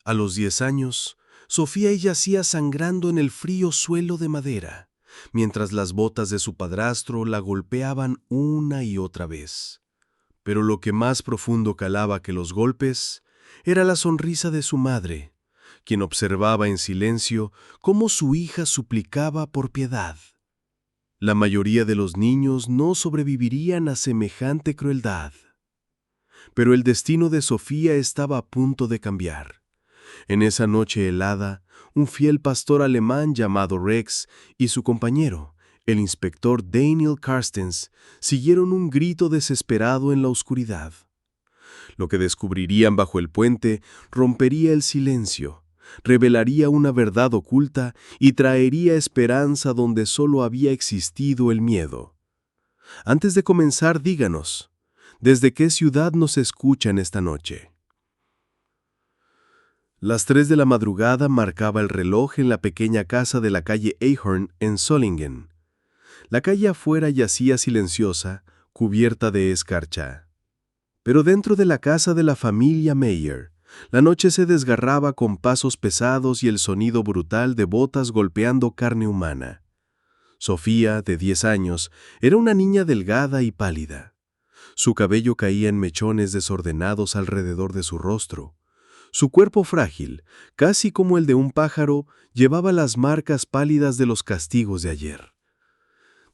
A los 10 años, Sofía yacía sangrando en el frío suelo de madera, mientras las botas de su padrastro la golpeaban una y otra vez. Pero lo que más profundo calaba que los golpes era la sonrisa de su madre, quien observaba en silencio cómo su hija suplicaba por piedad. La mayoría de los niños no sobrevivirían a semejante crueldad. Pero el destino de Sofía estaba a punto de cambiar. En esa noche helada, un fiel pastor alemán llamado Rex y su compañero, el inspector Daniel Carstens, siguieron un grito desesperado en la oscuridad. Lo que descubrirían bajo el puente rompería el silencio, revelaría una verdad oculta y traería esperanza donde solo había existido el miedo. Antes de comenzar, díganos, ¿desde qué ciudad nos escuchan esta noche? Las 3 de la madrugada marcaba el reloj en la pequeña casa de la calle Ahern en Solingen. La calle afuera yacía silenciosa, cubierta de escarcha. Pero dentro de la casa de la familia Meyer, la noche se desgarraba con pasos pesados y el sonido brutal de botas golpeando carne humana. Sofía, de 10 años, era una niña delgada y pálida. Su cabello caía en mechones desordenados alrededor de su rostro. Su cuerpo frágil, casi como el de un pájaro, llevaba las marcas pálidas de los castigos de ayer.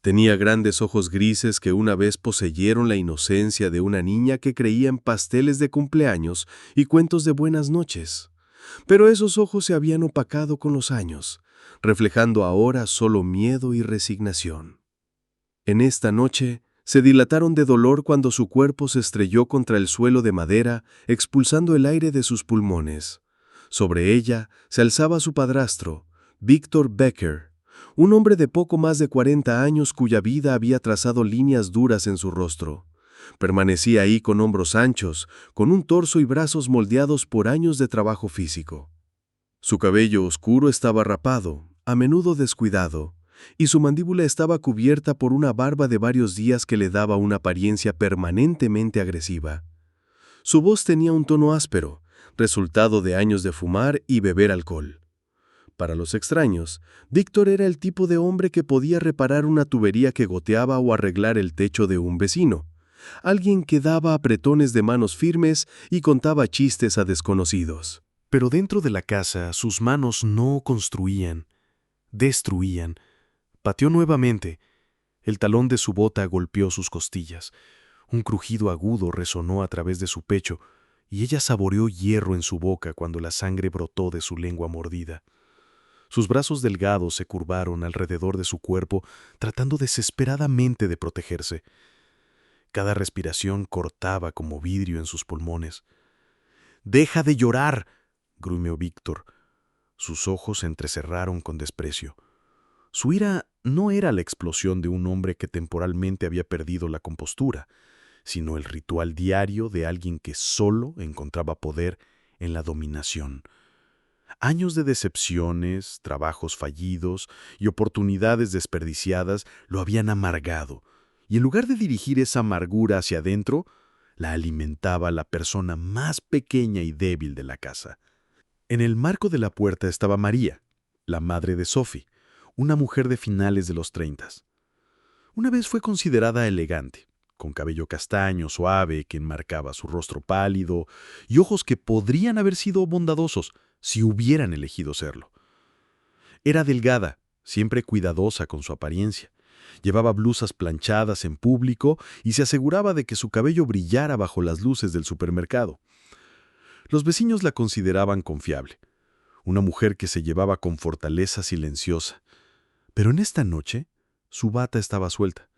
Tenía grandes ojos grises que una vez poseyeron la inocencia de una niña que creía en pasteles de cumpleaños y cuentos de buenas noches. Pero esos ojos se habían opacado con los años, reflejando ahora solo miedo y resignación. En esta noche, se dilataron de dolor cuando su cuerpo se estrelló contra el suelo de madera, expulsando el aire de sus pulmones. Sobre ella se alzaba su padrastro, Victor Becker, un hombre de poco más de 40 años cuya vida había trazado líneas duras en su rostro. Permanecía ahí con hombros anchos, con un torso y brazos moldeados por años de trabajo físico. Su cabello oscuro estaba rapado, a menudo descuidado, y su mandíbula estaba cubierta por una barba de varios días que le daba una apariencia permanentemente agresiva. Su voz tenía un tono áspero, resultado de años de fumar y beber alcohol. Para los extraños, Víctor era el tipo de hombre que podía reparar una tubería que goteaba o arreglar el techo de un vecino, alguien que daba apretones de manos firmes y contaba chistes a desconocidos. Pero dentro de la casa sus manos no construían, destruían. Pateó nuevamente. El talón de su bota golpeó sus costillas. Un crujido agudo resonó a través de su pecho, y ella saboreó hierro en su boca cuando la sangre brotó de su lengua mordida. Sus brazos delgados se curvaron alrededor de su cuerpo, tratando desesperadamente de protegerse. Cada respiración cortaba como vidrio en sus pulmones. «¡Deja de llorar!», gruñó Víctor. Sus ojos se entrecerraron con desprecio. Su ira no era la explosión de un hombre que temporalmente había perdido la compostura, sino el ritual diario de alguien que solo encontraba poder en la dominación. Años de decepciones, trabajos fallidos y oportunidades desperdiciadas lo habían amargado, y en lugar de dirigir esa amargura hacia adentro, la alimentaba la persona más pequeña y débil de la casa. En el marco de la puerta estaba María, la madre de Sophie, una mujer de finales de los 30. Una vez fue considerada elegante, con cabello castaño suave que enmarcaba su rostro pálido y ojos que podrían haber sido bondadosos si hubieran elegido serlo. Era delgada, siempre cuidadosa con su apariencia. Llevaba blusas planchadas en público y se aseguraba de que su cabello brillara bajo las luces del supermercado. Los vecinos la consideraban confiable, una mujer que se llevaba con fortaleza silenciosa. Pero en esta noche, su bata estaba suelta,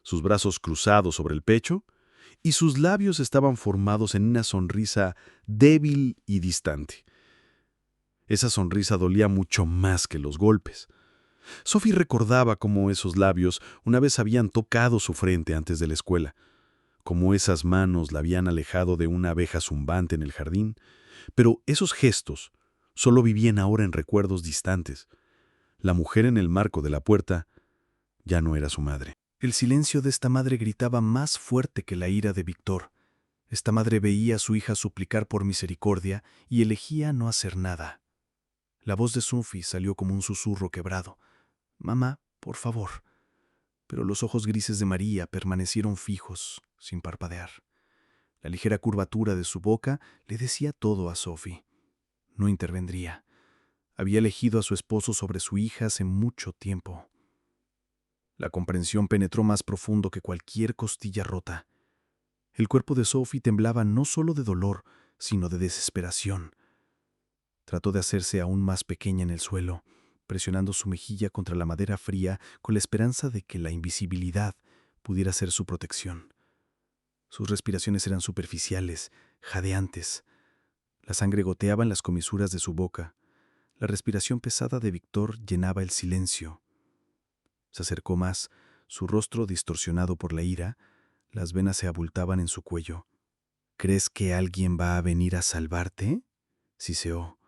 sus brazos cruzados sobre el pecho, y sus labios estaban formados en una sonrisa débil y distante. Esa sonrisa dolía mucho más que los golpes. Sophie recordaba cómo esos labios una vez habían tocado su frente antes de la escuela, cómo esas manos la habían alejado de una abeja zumbante en el jardín, pero esos gestos solo vivían ahora en recuerdos distantes. La mujer en el marco de la puerta ya no era su madre. El silencio de esta madre gritaba más fuerte que la ira de Víctor. Esta madre veía a su hija suplicar por misericordia y elegía no hacer nada. La voz de Sophie salió como un susurro quebrado. «Mamá, por favor». Pero los ojos grises de María permanecieron fijos, sin parpadear. La ligera curvatura de su boca le decía todo a Sophie. No intervendría. Había elegido a su esposo sobre su hija hace mucho tiempo. La comprensión penetró más profundo que cualquier costilla rota. El cuerpo de Sophie temblaba no solo de dolor, sino de desesperación. Trató de hacerse aún más pequeña en el suelo, presionando su mejilla contra la madera fría con la esperanza de que la invisibilidad pudiera ser su protección. Sus respiraciones eran superficiales, jadeantes. La sangre goteaba en las comisuras de su boca. La respiración pesada de Víctor llenaba el silencio. Se acercó más, su rostro distorsionado por la ira, las venas se abultaban en su cuello. «¿Crees que alguien va a venir a salvarte?», siseó,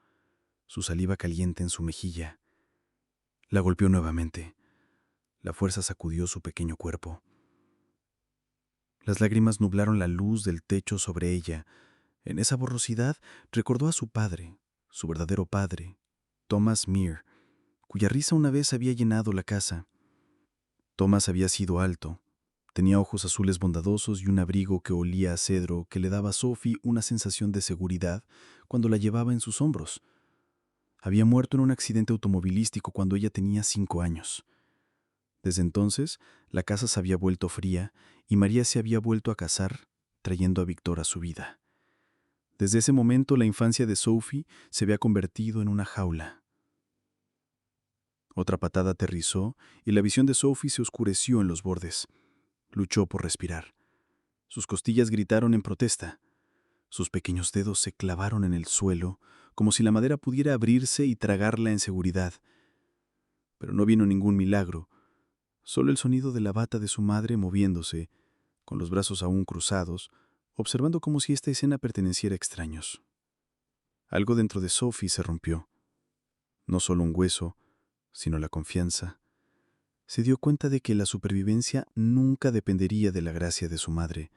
su saliva caliente en su mejilla. La golpeó nuevamente. La fuerza sacudió su pequeño cuerpo. Las lágrimas nublaron la luz del techo sobre ella. En esa borrosidad recordó a su padre, su verdadero padre, Thomas Meare, cuya risa una vez había llenado la casa. Thomas había sido alto. Tenía ojos azules bondadosos y un abrigo que olía a cedro que le daba a Sophie una sensación de seguridad cuando la llevaba en sus hombros. Había muerto en un accidente automovilístico cuando ella tenía 5 años. Desde entonces, la casa se había vuelto fría y María se había vuelto a casar, trayendo a Víctor a su vida. Desde ese momento, la infancia de Sophie se había convertido en una jaula. Otra patada aterrizó y la visión de Sophie se oscureció en los bordes. Luchó por respirar. Sus costillas gritaron en protesta. Sus pequeños dedos se clavaron en el suelo, como si la madera pudiera abrirse y tragarla en seguridad. Pero no vino ningún milagro, solo el sonido de la bata de su madre moviéndose, con los brazos aún cruzados, observando como si esta escena perteneciera a extraños. Algo dentro de Sophie se rompió. No solo un hueso, sino la confianza. Se dio cuenta de que la supervivencia nunca dependería de la gracia de su madre.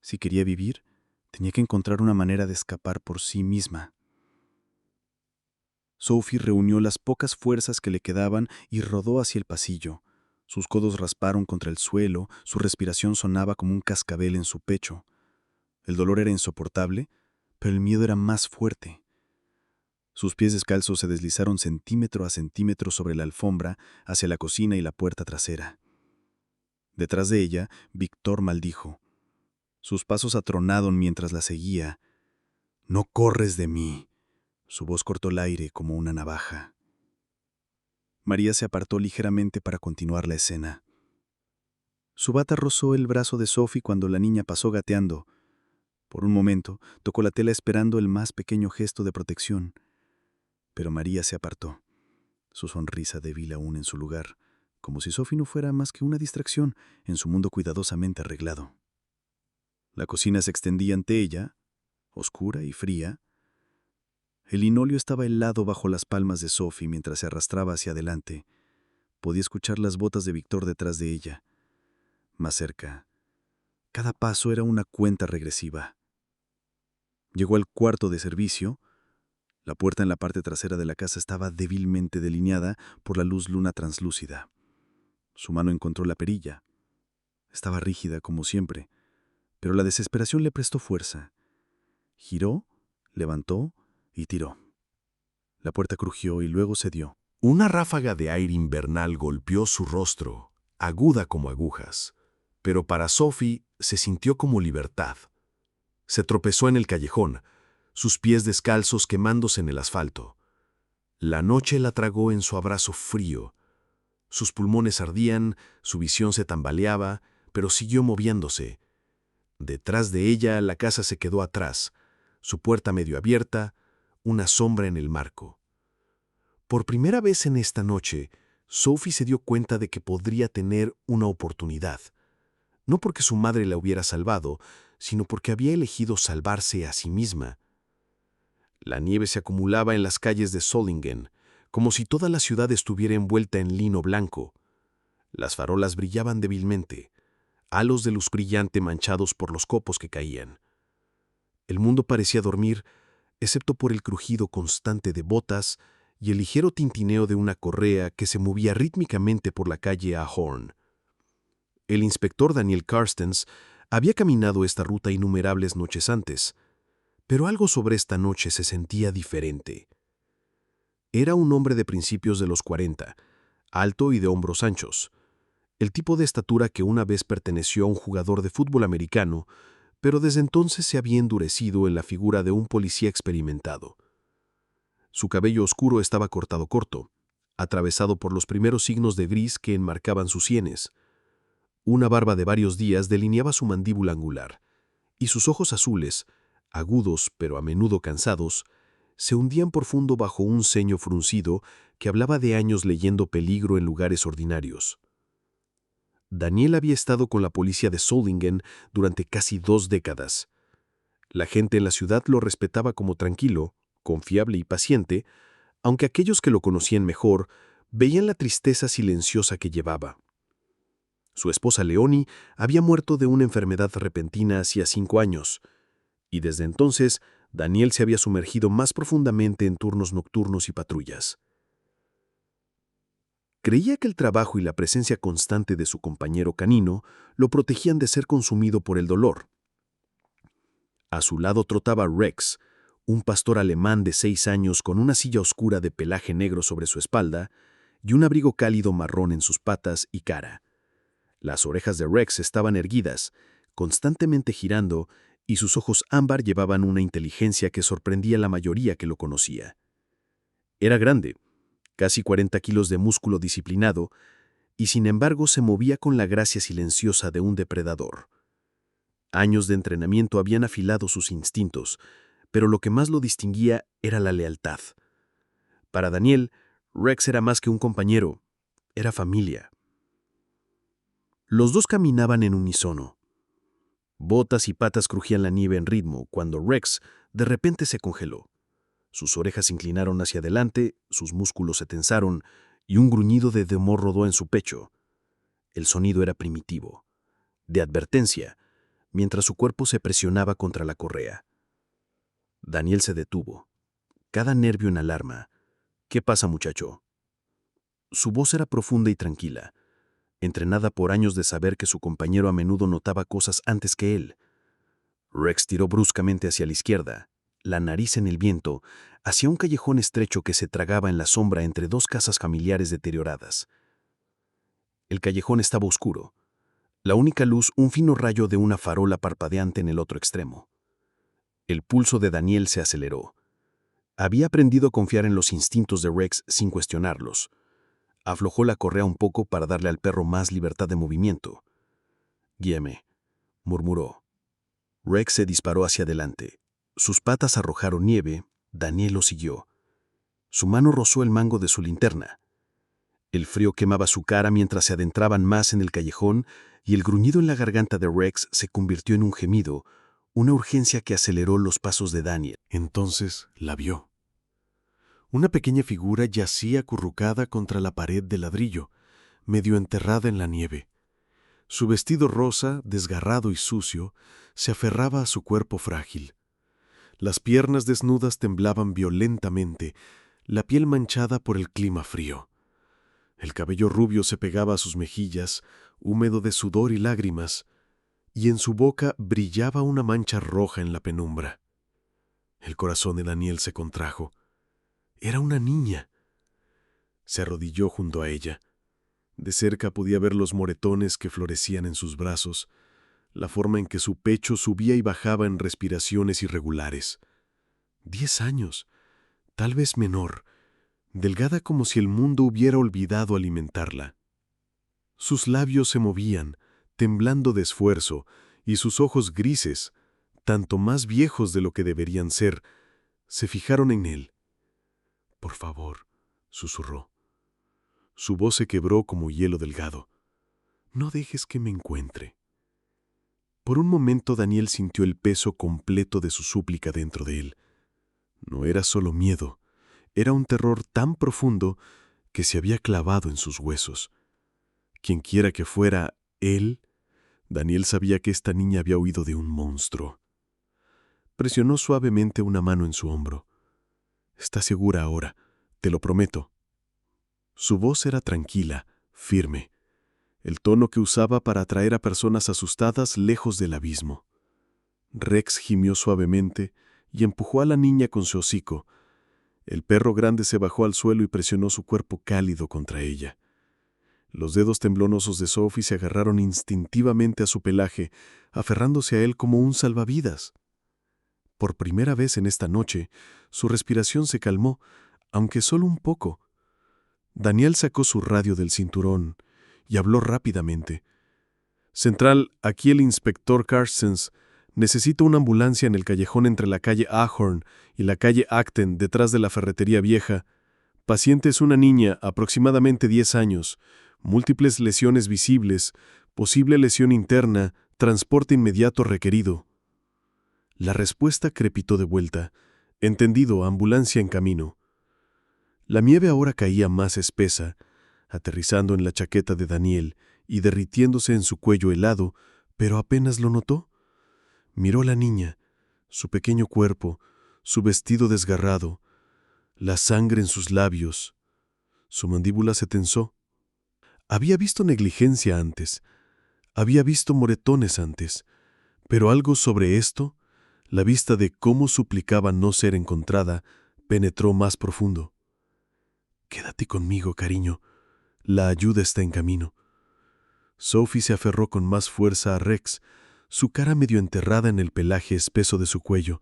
Si quería vivir, tenía que encontrar una manera de escapar por sí misma. Sophie reunió las pocas fuerzas que le quedaban y rodó hacia el pasillo. Sus codos rasparon contra el suelo, su respiración sonaba como un cascabel en su pecho. El dolor era insoportable, pero el miedo era más fuerte. Sus pies descalzos se deslizaron centímetro a centímetro sobre la alfombra hacia la cocina y la puerta trasera. Detrás de ella, Víctor maldijo. Sus pasos atronaron mientras la seguía. «No corres de mí». Su voz cortó el aire como una navaja. María se apartó ligeramente para continuar la escena. Su bata rozó el brazo de Sophie cuando la niña pasó gateando. Por un momento, tocó la tela esperando el más pequeño gesto de protección. Pero María se apartó, su sonrisa débil aún en su lugar, como si Sophie no fuera más que una distracción en su mundo cuidadosamente arreglado. La cocina se extendía ante ella, oscura y fría. El linóleo estaba helado bajo las palmas de Sophie mientras se arrastraba hacia adelante. Podía escuchar las botas de Víctor detrás de ella. Más cerca. Cada paso era una cuenta regresiva. Llegó al cuarto de servicio. La puerta en la parte trasera de la casa estaba débilmente delineada por la luz luna translúcida. Su mano encontró la perilla. Estaba rígida como siempre, pero la desesperación le prestó fuerza. Giró, levantó y tiró. La puerta crujió y luego cedió. Una ráfaga de aire invernal golpeó su rostro, aguda como agujas, pero para Sophie se sintió como libertad. Se tropezó en el callejón, sus pies descalzos quemándose en el asfalto. La noche la tragó en su abrazo frío. Sus pulmones ardían, su visión se tambaleaba, pero siguió moviéndose. Detrás de ella la casa se quedó atrás, su puerta medio abierta, una sombra en el marco. Por primera vez en esta noche, Sophie se dio cuenta de que podría tener una oportunidad. No porque su madre la hubiera salvado, sino porque había elegido salvarse a sí misma. La nieve se acumulaba en las calles de Solingen, como si toda la ciudad estuviera envuelta en lino blanco. Las farolas brillaban débilmente, halos de luz brillante manchados por los copos que caían. El mundo parecía dormir, excepto por el crujido constante de botas y el ligero tintineo de una correa que se movía rítmicamente por la calle Ahorn. El inspector Daniel Carstens había caminado esta ruta innumerables noches antes, pero algo sobre esta noche se sentía diferente. Era un hombre de principios de los 40, alto y de hombros anchos, el tipo de estatura que una vez perteneció a un jugador de fútbol americano, pero desde entonces se había endurecido en la figura de un policía experimentado. Su cabello oscuro estaba cortado corto, atravesado por los primeros signos de gris que enmarcaban sus sienes. Una barba de varios días delineaba su mandíbula angular, y sus ojos azules, agudos pero a menudo cansados, se hundían profundo bajo un ceño fruncido que hablaba de años leyendo peligro en lugares ordinarios. Daniel había estado con la policía de Solingen durante casi 2 décadas. La gente en la ciudad lo respetaba como tranquilo, confiable y paciente, aunque aquellos que lo conocían mejor veían la tristeza silenciosa que llevaba. Su esposa Leonie había muerto de una enfermedad repentina hacía 5 años, y desde entonces Daniel se había sumergido más profundamente en turnos nocturnos y patrullas. Creía que el trabajo y la presencia constante de su compañero canino lo protegían de ser consumido por el dolor. A su lado trotaba Rex, un pastor alemán de 6 años con una silla oscura de pelaje negro sobre su espalda y un abrigo cálido marrón en sus patas y cara. Las orejas de Rex estaban erguidas, constantemente girando, y sus ojos ámbar llevaban una inteligencia que sorprendía a la mayoría que lo conocía. Era grande, casi 40 kilos de músculo disciplinado, y sin embargo se movía con la gracia silenciosa de un depredador. Años de entrenamiento habían afilado sus instintos, pero lo que más lo distinguía era la lealtad. Para Daniel, Rex era más que un compañero, era familia. Los dos caminaban en unísono. Botas y patas crujían la nieve en ritmo cuando Rex de repente se congeló. Sus orejas se inclinaron hacia adelante, sus músculos se tensaron y un gruñido de temor rodó en su pecho. El sonido era primitivo, de advertencia, mientras su cuerpo se presionaba contra la correa. Daniel se detuvo, cada nervio en alarma. «¿Qué pasa, muchacho?» Su voz era profunda y tranquila, entrenada por años de saber que su compañero a menudo notaba cosas antes que él. Rex tiró bruscamente hacia la izquierda, la nariz en el viento, hacia un callejón estrecho que se tragaba en la sombra entre 2 casas familiares deterioradas. El callejón estaba oscuro, la única luz un fino rayo de una farola parpadeante en el otro extremo. El pulso de Daniel se aceleró. Había aprendido a confiar en los instintos de Rex sin cuestionarlos. Aflojó la correa un poco para darle al perro más libertad de movimiento. «Guíame», murmuró. Rex se disparó hacia adelante. Sus patas arrojaron nieve, Daniel lo siguió. Su mano rozó el mango de su linterna. El frío quemaba su cara mientras se adentraban más en el callejón y el gruñido en la garganta de Rex se convirtió en un gemido, una urgencia que aceleró los pasos de Daniel. Entonces la vio. Una pequeña figura yacía acurrucada contra la pared de ladrillo, medio enterrada en la nieve. Su vestido rosa, desgarrado y sucio, se aferraba a su cuerpo frágil. Las piernas desnudas temblaban violentamente, la piel manchada por el clima frío. El cabello rubio se pegaba a sus mejillas, húmedo de sudor y lágrimas, y en su boca brillaba una mancha roja en la penumbra. El corazón de Daniel se contrajo. Era una niña. Se arrodilló junto a ella. De cerca podía ver los moretones que florecían en sus brazos, la forma en que su pecho subía y bajaba en respiraciones irregulares. 10 años, tal vez menor, delgada como si el mundo hubiera olvidado alimentarla. Sus labios se movían, temblando de esfuerzo, y sus ojos grises, tanto más viejos de lo que deberían ser, se fijaron en él. «Por favor», susurró. Su voz se quebró como hielo delgado. «No dejes que me encuentre». Por un momento Daniel sintió el peso completo de su súplica dentro de él. No era solo miedo, era un terror tan profundo que se había clavado en sus huesos. Quienquiera que fuera él, Daniel sabía que esta niña había huido de un monstruo. presionó suavemente una mano en su hombro. «Estás segura ahora, te lo prometo». Su voz era tranquila, firme, el tono que usaba para atraer a personas asustadas lejos del abismo. Rex gimió suavemente y empujó a la niña con su hocico. El perro grande se bajó al suelo y presionó su cuerpo cálido contra ella. Los dedos temblonosos de Sophie se agarraron instintivamente a su pelaje, aferrándose a él como un salvavidas. Por primera vez en esta noche, su respiración se calmó, aunque solo un poco. Daniel sacó su radio del cinturón y habló rápidamente. «Central, aquí el inspector Carstens. Necesito una ambulancia en el callejón entre la calle Ahorn y la calle Acton, detrás de la ferretería vieja. Paciente es una niña, aproximadamente 10 años. Múltiples lesiones visibles, posible lesión interna, transporte inmediato requerido». La respuesta crepitó de vuelta. «Entendido, ambulancia en camino». La nieve ahora caía más espesa, aterrizando en la chaqueta de Daniel y derritiéndose en su cuello helado, pero apenas lo notó. Miró a la niña, su pequeño cuerpo, su vestido desgarrado, la sangre en sus labios. Su mandíbula se tensó. Había visto negligencia antes, había visto moretones antes, pero algo sobre esto, la vista de cómo suplicaba no ser encontrada, penetró más profundo. «Quédate conmigo, cariño. La ayuda está en camino». Sophie se aferró con más fuerza a Rex, su cara medio enterrada en el pelaje espeso de su cuello.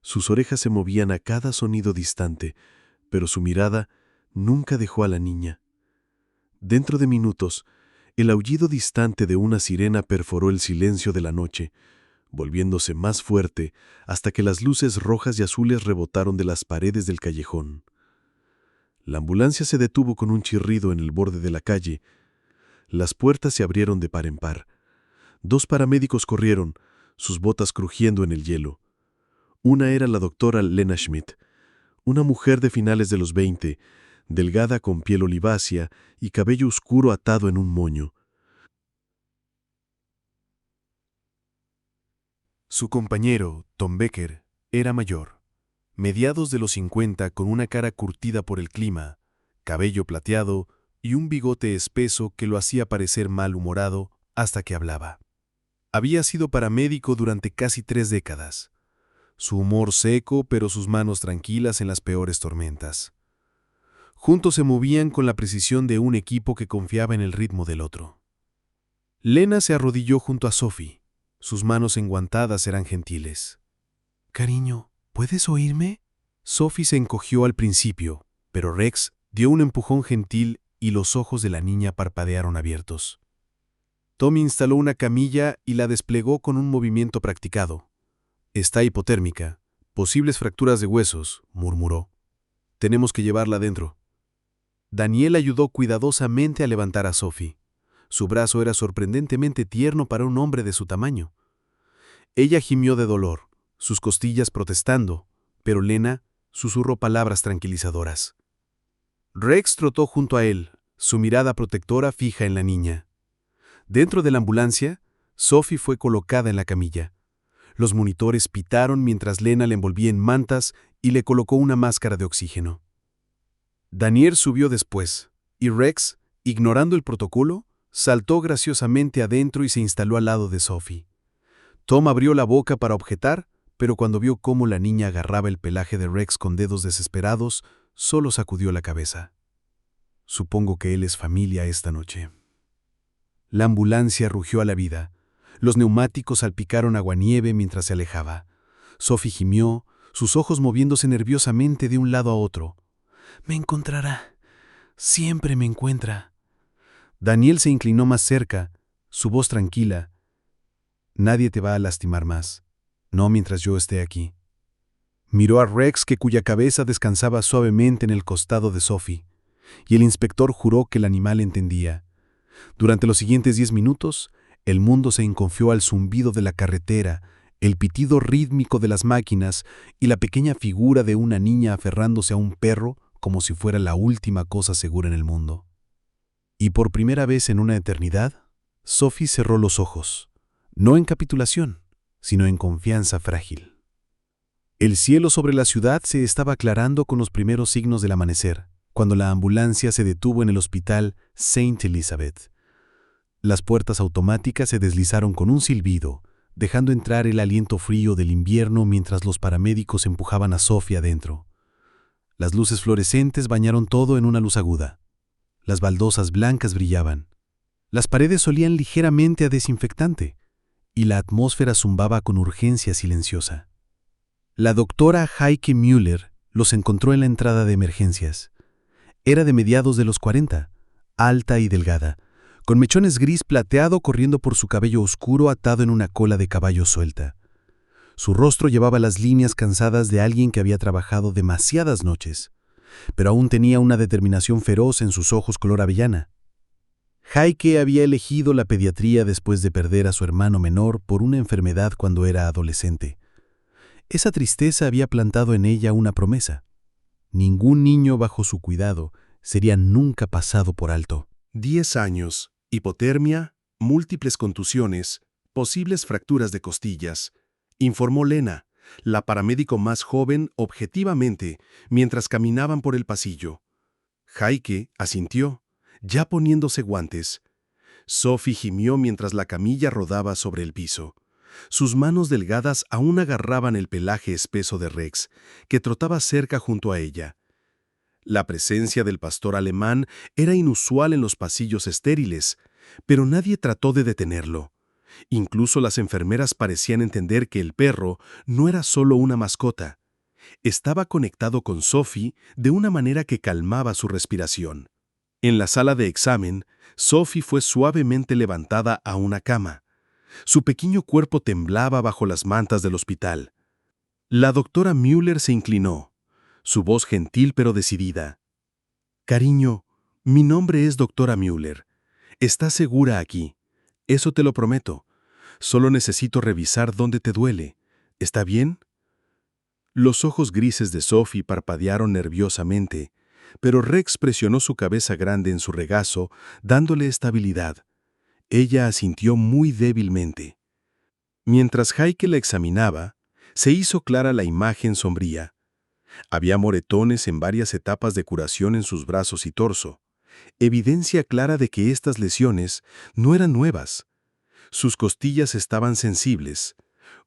Sus orejas se movían a cada sonido distante, pero su mirada nunca dejó a la niña. Dentro de minutos, el aullido distante de una sirena perforó el silencio de la noche, volviéndose más fuerte hasta que las luces rojas y azules rebotaron de las paredes del callejón. La ambulancia se detuvo con un chirrido en el borde de la calle. Las puertas se abrieron de par en par. 2 paramédicos corrieron, sus botas crujiendo en el hielo. Una era la doctora Lena Schmidt, una mujer de finales de los 20, delgada con piel olivácea y cabello oscuro atado en un moño. Su compañero, Tom Becker, era mayor, mediados de los 50, con una cara curtida por el clima, cabello plateado y un bigote espeso que lo hacía parecer malhumorado hasta que hablaba. Había sido paramédico durante casi 3 décadas. Su humor seco, pero sus manos tranquilas en las peores tormentas. Juntos se movían con la precisión de un equipo que confiaba en el ritmo del otro. Lena se arrodilló junto a Sophie. Sus manos enguantadas eran gentiles. «Cariño, ¿puedes oírme?» Sophie se encogió al principio, pero Rex dio un empujón gentil y los ojos de la niña parpadearon abiertos. Tom instaló una camilla y la desplegó con un movimiento practicado. «Está hipotérmica. Posibles fracturas de huesos», murmuró. «Tenemos que llevarla adentro». Daniel ayudó cuidadosamente a levantar a Sophie. Su brazo era sorprendentemente tierno para un hombre de su tamaño. Ella gimió de dolor, sus costillas protestando, pero Lena susurró palabras tranquilizadoras. Rex trotó junto a él, su mirada protectora fija en la niña. Dentro de la ambulancia, Sophie fue colocada en la camilla. Los monitores pitaron mientras Lena le envolvía en mantas y le colocó una máscara de oxígeno. Daniel subió después, y Rex, ignorando el protocolo, saltó graciosamente adentro y se instaló al lado de Sophie. Tom abrió la boca para objetar, pero cuando vio cómo la niña agarraba el pelaje de Rex con dedos desesperados, solo sacudió la cabeza. «Supongo que él es familia esta noche». La ambulancia rugió a la vida. Los neumáticos salpicaron aguanieve mientras se alejaba. Sophie gimió, sus ojos moviéndose nerviosamente de un lado a otro. «Me encontrará. Siempre me encuentra». Daniel se inclinó más cerca, su voz tranquila. «Nadie te va a lastimar más. No mientras yo esté aquí». Miró a Rex, cuya cabeza descansaba suavemente en el costado de Sophie, y el inspector juró que el animal entendía. Durante los siguientes 10 minutos, el mundo se enconfió al zumbido de la carretera, el pitido rítmico de las máquinas y la pequeña figura de una niña aferrándose a un perro como si fuera la última cosa segura en el mundo. Y por primera vez en una eternidad, Sophie cerró los ojos, no en capitulación, sino en confianza frágil. El cielo sobre la ciudad se estaba aclarando con los primeros signos del amanecer, cuando la ambulancia se detuvo en el hospital Saint Elizabeth. Las puertas automáticas se deslizaron con un silbido, dejando entrar el aliento frío del invierno mientras los paramédicos empujaban a Sophie adentro. Las luces fluorescentes bañaron todo en una luz aguda. Las baldosas blancas brillaban. Las paredes olían ligeramente a desinfectante, y la atmósfera zumbaba con urgencia silenciosa. La doctora Heike Müller los encontró en la entrada de emergencias. Era de mediados de los 40, alta y delgada, con mechones gris plateado corriendo por su cabello oscuro atado en una cola de caballo suelta. Su rostro llevaba las líneas cansadas de alguien que había trabajado demasiadas noches, pero aún tenía una determinación feroz en sus ojos color avellana. Heike había elegido la pediatría después de perder a su hermano menor por una enfermedad cuando era adolescente. Esa tristeza había plantado en ella una promesa. Ningún niño bajo su cuidado sería nunca pasado por alto. 10 años, hipotermia, múltiples contusiones, posibles fracturas de costillas, informó Lena, la paramédico más joven objetivamente, mientras caminaban por el pasillo. Heike asintió, ya poniéndose guantes. Sophie gimió mientras la camilla rodaba sobre el piso. Sus manos delgadas aún agarraban el pelaje espeso de Rex, que trotaba cerca junto a ella. La presencia del pastor alemán era inusual en los pasillos estériles, pero nadie trató de detenerlo. Incluso las enfermeras parecían entender que el perro no era solo una mascota. Estaba conectado con Sophie de una manera que calmaba su respiración. En la sala de examen, Sophie fue suavemente levantada a una cama. Su pequeño cuerpo temblaba bajo las mantas del hospital. La doctora Müller se inclinó, su voz gentil pero decidida. «Cariño, mi nombre es doctora Müller. Estás segura aquí. Eso te lo prometo. Solo necesito revisar dónde te duele. ¿Está bien?» Los ojos grises de Sophie parpadearon nerviosamente, pero Rex presionó su cabeza grande en su regazo, dándole estabilidad. Ella asintió muy débilmente. Mientras Heike la examinaba, se hizo clara la imagen sombría. Había moretones en varias etapas de curación en sus brazos y torso, evidencia clara de que estas lesiones no eran nuevas. Sus costillas estaban sensibles,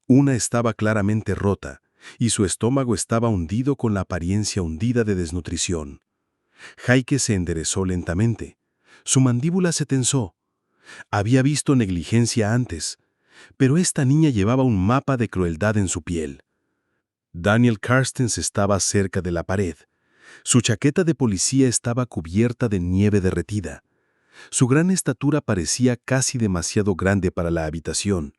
una estaba claramente rota, y su estómago estaba hundido con la apariencia hundida de desnutrición. Heike se enderezó lentamente. Su mandíbula se tensó. Había visto negligencia antes, pero esta niña llevaba un mapa de crueldad en su piel. Daniel Carstens estaba cerca de la pared. Su chaqueta de policía estaba cubierta de nieve derretida. Su gran estatura parecía casi demasiado grande para la habitación.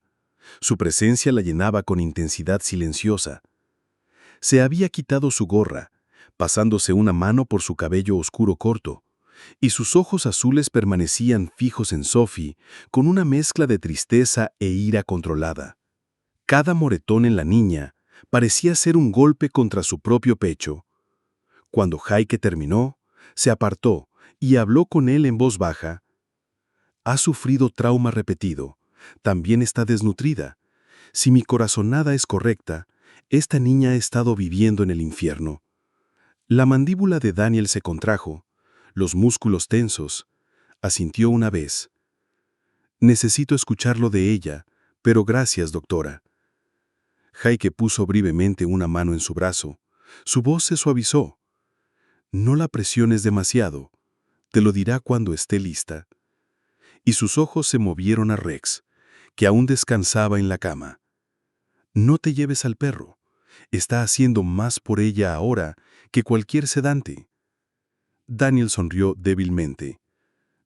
Su presencia la llenaba con intensidad silenciosa. Se había quitado su gorra, pasándose una mano por su cabello oscuro corto, y sus ojos azules permanecían fijos en Sophie con una mezcla de tristeza e ira controlada. Cada moretón en la niña parecía ser un golpe contra su propio pecho. Cuando Heike terminó, se apartó y habló con él en voz baja. «Ha sufrido trauma repetido. También está desnutrida. Si mi corazonada es correcta, esta niña ha estado viviendo en el infierno». La mandíbula de Daniel se contrajo, los músculos tensos. Asintió una vez. «Necesito escucharlo de ella, pero gracias, doctora». Heike puso brevemente una mano en su brazo. Su voz se suavizó. «No la presiones demasiado. Te lo dirá cuando esté lista». Y sus ojos se movieron a Rex, que aún descansaba en la cama. «No te lleves al perro. Está haciendo más por ella ahora que cualquier sedante». Daniel sonrió débilmente.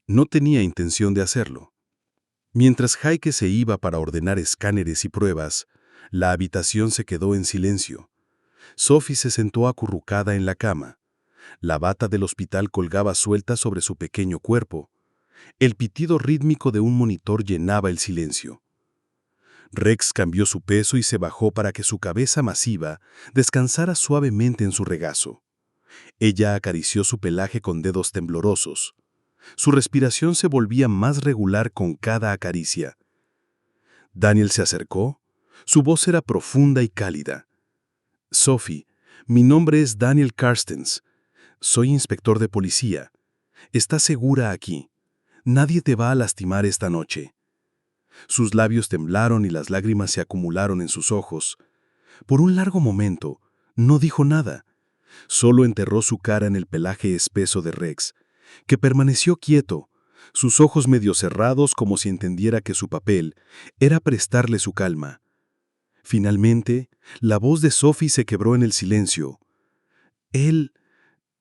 No tenía intención de hacerlo. Mientras Heike se iba para ordenar escáneres y pruebas, la habitación se quedó en silencio. Sophie se sentó acurrucada en la cama. La bata del hospital colgaba suelta sobre su pequeño cuerpo. El pitido rítmico de un monitor llenaba el silencio. Rex cambió su peso y se bajó para que su cabeza masiva descansara suavemente en su regazo. Ella acarició su pelaje con dedos temblorosos. Su respiración se volvía más regular con cada acaricia. Daniel se acercó. Su voz era profunda y cálida. Sophie, mi nombre es Daniel Carstens. Soy inspector de policía. Estás segura aquí. Nadie te va a lastimar esta noche. Sus labios temblaron y las lágrimas se acumularon en sus ojos. Por un largo momento, no dijo nada. Solo enterró su cara en el pelaje espeso de Rex, que permaneció quieto, sus ojos medio cerrados como si entendiera que su papel era prestarle su calma. Finalmente, la voz de Sophie se quebró en el silencio. Él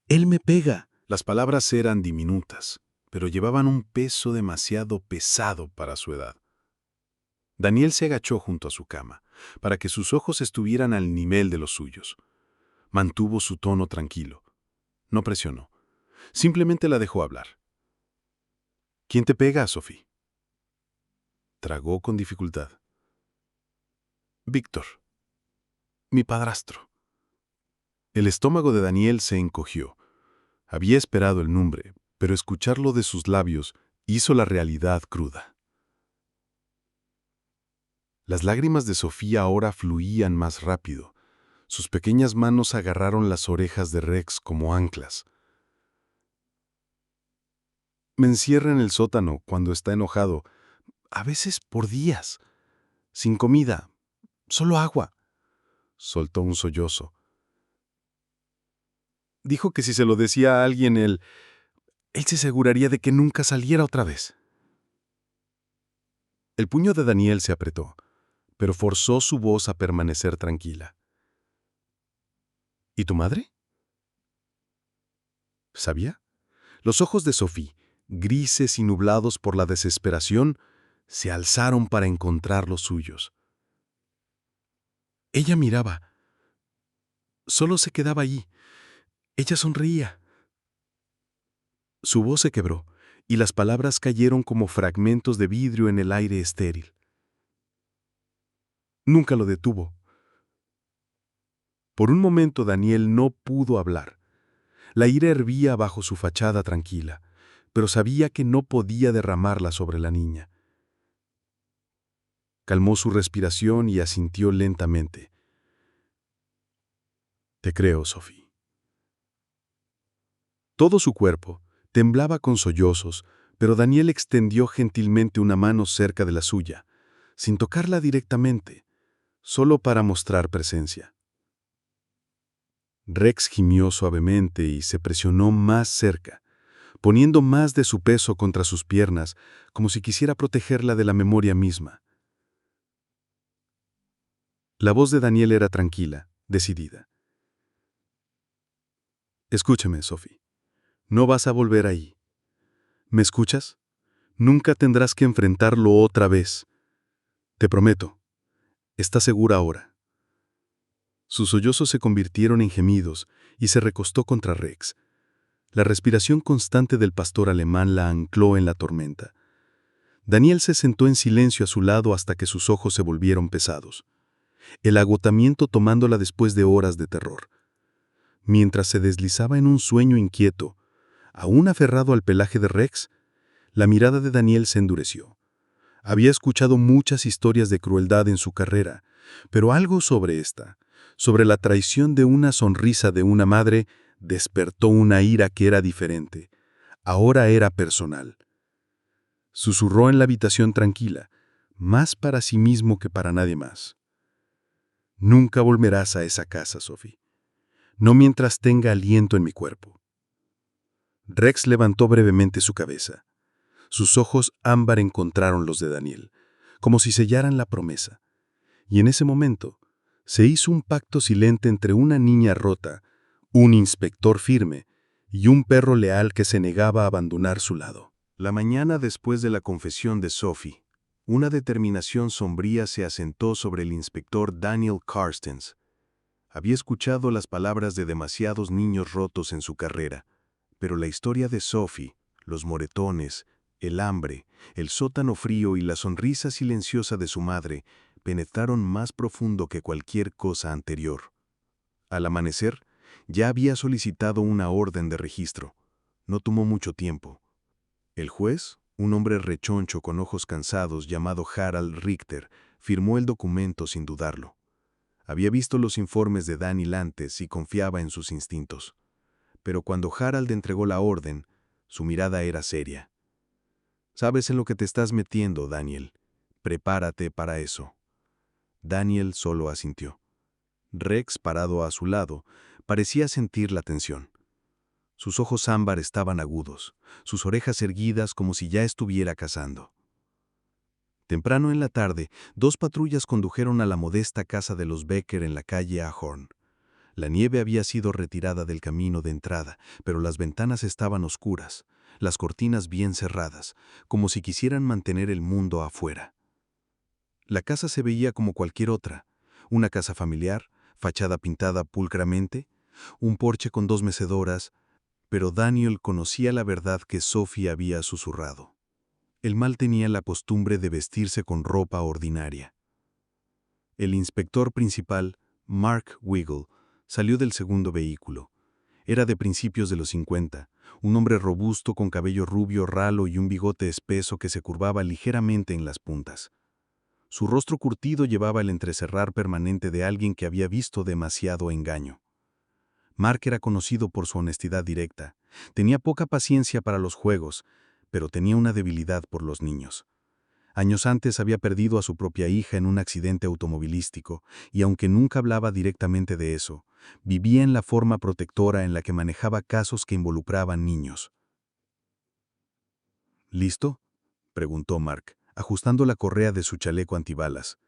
me pega. Las palabras eran diminutas, pero llevaban un peso demasiado pesado para su edad. Daniel se agachó junto a su cama, para que sus ojos estuvieran al nivel de los suyos. Mantuvo su tono tranquilo. No presionó. Simplemente la dejó hablar. ¿Quién te pega, Sophie? Tragó con dificultad. Víctor. Mi padrastro. El estómago de Daniel se encogió. Había esperado el nombre, pero escucharlo de sus labios hizo la realidad cruda. Las lágrimas de Sofía ahora fluían más rápido. Sus pequeñas manos agarraron las orejas de Rex como anclas. Me encierra en el sótano cuando está enojado, a veces por días, sin comida, solo agua. Soltó un sollozo. Dijo que si se lo decía a alguien, él se aseguraría de que nunca saliera otra vez. El puño de Daniel se apretó, pero forzó su voz a permanecer tranquila. ¿Y tu madre? ¿Sabía? Los ojos de Sophie, grises y nublados por la desesperación, se alzaron para encontrar los suyos. Ella miraba. Solo se quedaba allí. Ella sonreía. Su voz se quebró, y las palabras cayeron como fragmentos de vidrio en el aire estéril. Nunca lo detuvo. Por un momento Daniel no pudo hablar. La ira hervía bajo su fachada tranquila, pero sabía que no podía derramarla sobre la niña. Calmó su respiración y asintió lentamente. Te creo, Sophie. Todo su cuerpo temblaba con sollozos, pero Daniel extendió gentilmente una mano cerca de la suya, sin tocarla directamente, solo para mostrar presencia. Rex gimió suavemente y se presionó más cerca, poniendo más de su peso contra sus piernas, como si quisiera protegerla de la memoria misma. La voz de Daniel era tranquila, decidida. Escúchame, Sophie. No vas a volver ahí. ¿Me escuchas? Nunca tendrás que enfrentarlo otra vez. Te prometo. ¿Estás segura ahora? Sus sollozos se convirtieron en gemidos y se recostó contra Rex. La respiración constante del pastor alemán la ancló en la tormenta. Daniel se sentó en silencio a su lado hasta que sus ojos se volvieron pesados, el agotamiento tomándola después de horas de terror. Mientras se deslizaba en un sueño inquieto, aún aferrado al pelaje de Rex, la mirada de Daniel se endureció. Había escuchado muchas historias de crueldad en su carrera, pero algo sobre esta, sobre la traición de una sonrisa de una madre, despertó una ira que era diferente. Ahora era personal. Susurró en la habitación tranquila, más para sí mismo que para nadie más. Nunca volverás a esa casa, Sophie. No mientras tenga aliento en mi cuerpo. Rex levantó brevemente su cabeza. Sus ojos ámbar encontraron los de Daniel, como si sellaran la promesa. Y en ese momento, se hizo un pacto silente entre una niña rota, un inspector firme y un perro leal que se negaba a abandonar su lado. La mañana después de la confesión de Sophie, una determinación sombría se asentó sobre el inspector Daniel Carstens. Había escuchado las palabras de demasiados niños rotos en su carrera, pero la historia de Sophie, los moretones, el hambre, el sótano frío y la sonrisa silenciosa de su madre penetraron más profundo que cualquier cosa anterior. Al amanecer, ya había solicitado una orden de registro. No tomó mucho tiempo. El juez, un hombre rechoncho con ojos cansados llamado Harald Richter, firmó el documento sin dudarlo. Había visto los informes de Daniel antes y confiaba en sus instintos. Pero cuando Harald entregó la orden, su mirada era seria. «Sabes en lo que te estás metiendo, Daniel. Prepárate para eso». Daniel solo asintió. Rex, parado a su lado, parecía sentir la tensión. Sus ojos ámbar estaban agudos, sus orejas erguidas como si ya estuviera cazando. Temprano en la tarde, 2 patrullas condujeron a la modesta casa de los Becker en la calle Ahorn. La nieve había sido retirada del camino de entrada, pero las ventanas estaban oscuras, las cortinas bien cerradas, como si quisieran mantener el mundo afuera. La casa se veía como cualquier otra, una casa familiar, fachada pintada pulcramente, un porche con 2 mecedoras, pero Daniel conocía la verdad que Sophie había susurrado. El mal tenía la costumbre de vestirse con ropa ordinaria. El inspector principal, Mark Wiggle, salió del segundo vehículo. Era de principios de los 50, un hombre robusto con cabello rubio ralo y un bigote espeso que se curvaba ligeramente en las puntas. Su rostro curtido llevaba el entrecerrar permanente de alguien que había visto demasiado engaño. Mark era conocido por su honestidad directa. Tenía poca paciencia para los juegos, pero tenía una debilidad por los niños. Años antes había perdido a su propia hija en un accidente automovilístico, y aunque nunca hablaba directamente de eso, vivía en la forma protectora en la que manejaba casos que involucraban niños. ¿Listo?, preguntó Mark, ajustando la correa de su chaleco antibalas.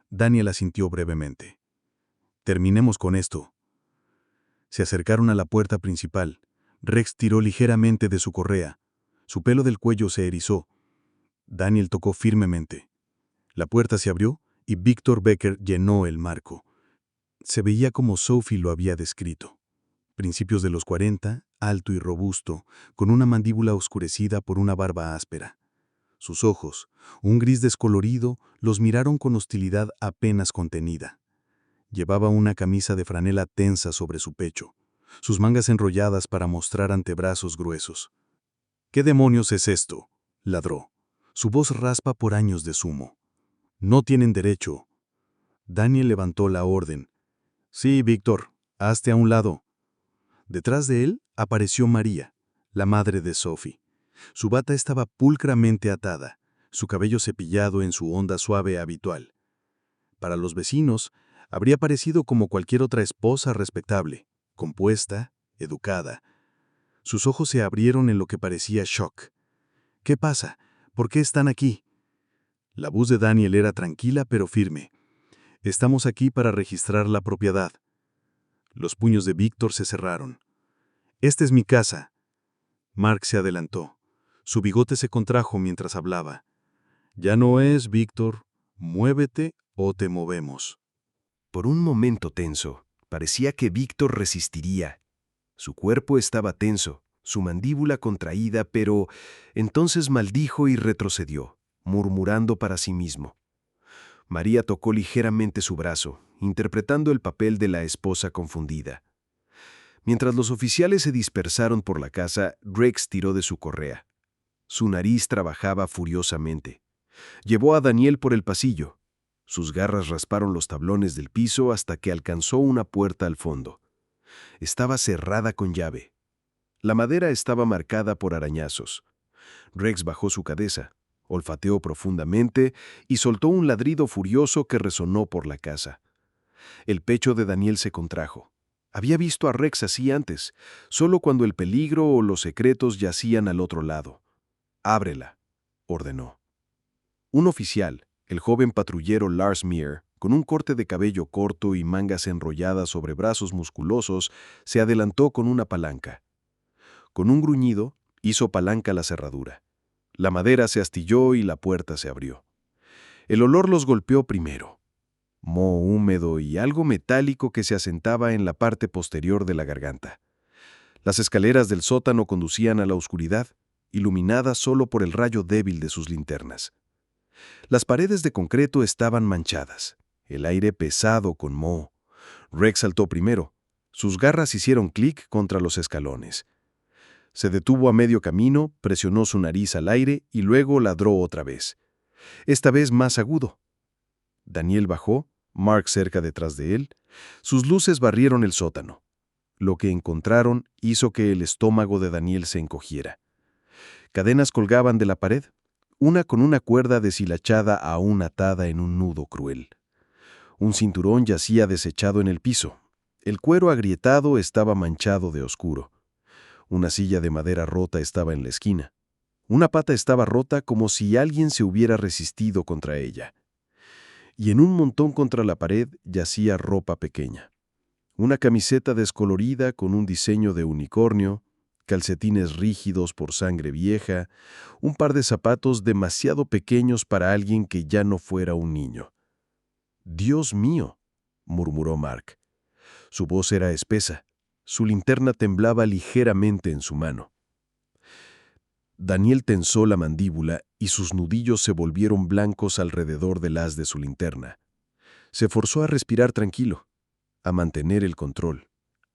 Daniel asintió brevemente. «Terminemos con esto». Se acercaron a la puerta principal. Rex tiró ligeramente de su correa. Su pelo del cuello se erizó. Daniel tocó firmemente. La puerta se abrió y Victor Becker llenó el marco. Se veía como Sophie lo había descrito. Principios de los 40, alto y robusto, con una mandíbula oscurecida por una barba áspera. Sus ojos, un gris descolorido, los miraron con hostilidad apenas contenida. Llevaba una camisa de franela tensa sobre su pecho, sus mangas enrolladas para mostrar antebrazos gruesos. «¿Qué demonios es esto?», ladró. Su voz raspa por años de zumo. «No tienen derecho». Daniel levantó la orden. «Sí, Víctor, hazte a un lado». Detrás de él apareció María, la madre de Sophie. Su bata estaba pulcramente atada, su cabello cepillado en su onda suave habitual. Para los vecinos, habría parecido como cualquier otra esposa respetable, compuesta, educada. Sus ojos se abrieron en lo que parecía shock. «¿Qué pasa? ¿Por qué están aquí?». La voz de Daniel era tranquila pero firme. «Estamos aquí para registrar la propiedad». Los puños de Víctor se cerraron. «Esta es mi casa». Mark se adelantó. Su bigote se contrajo mientras hablaba. «Ya no es, Víctor. Muévete o te movemos». Por un momento tenso, parecía que Víctor resistiría. Su cuerpo estaba tenso, su mandíbula contraída, pero entonces maldijo y retrocedió, murmurando para sí mismo. María tocó ligeramente su brazo, interpretando el papel de la esposa confundida. Mientras los oficiales se dispersaron por la casa, Rex tiró de su correa. Su nariz trabajaba furiosamente. Llevó a Daniel por el pasillo. Sus garras rasparon los tablones del piso hasta que alcanzó una puerta al fondo. Estaba cerrada con llave. La madera estaba marcada por arañazos. Rex bajó su cabeza, olfateó profundamente y soltó un ladrido furioso que resonó por la casa. El pecho de Daniel se contrajo. Había visto a Rex así antes, solo cuando el peligro o los secretos yacían al otro lado. «Ábrela», ordenó. Un oficial, el joven patrullero Lars Meer, con un corte de cabello corto y mangas enrolladas sobre brazos musculosos, se adelantó con una palanca. Con un gruñido, hizo palanca la cerradura. La madera se astilló y la puerta se abrió. El olor los golpeó primero. Moho húmedo y algo metálico que se asentaba en la parte posterior de la garganta. Las escaleras del sótano conducían a la oscuridad, iluminadas solo por el rayo débil de sus linternas. Las paredes de concreto estaban manchadas, el aire pesado con moho. Rex saltó primero. Sus garras hicieron clic contra los escalones. Se detuvo a medio camino, presionó su nariz al aire y luego ladró otra vez. Esta vez más agudo. Daniel bajó, Mark cerca detrás de él. Sus luces barrieron el sótano. Lo que encontraron hizo que el estómago de Daniel se encogiera. Cadenas colgaban de la pared, una con una cuerda deshilachada aún atada en un nudo cruel. Un cinturón yacía desechado en el piso. El cuero agrietado estaba manchado de oscuro. Una silla de madera rota estaba en la esquina. Una pata estaba rota como si alguien se hubiera resistido contra ella. Y en un montón contra la pared yacía ropa pequeña. Una camiseta descolorida con un diseño de unicornio, calcetines rígidos por sangre vieja, un par de zapatos demasiado pequeños para alguien que ya no fuera un niño. «Dios mío», murmuró Mark. Su voz era espesa. Su linterna temblaba ligeramente en su mano. Daniel tensó la mandíbula y sus nudillos se volvieron blancos alrededor del haz de su linterna. Se forzó a respirar tranquilo, a mantener el control,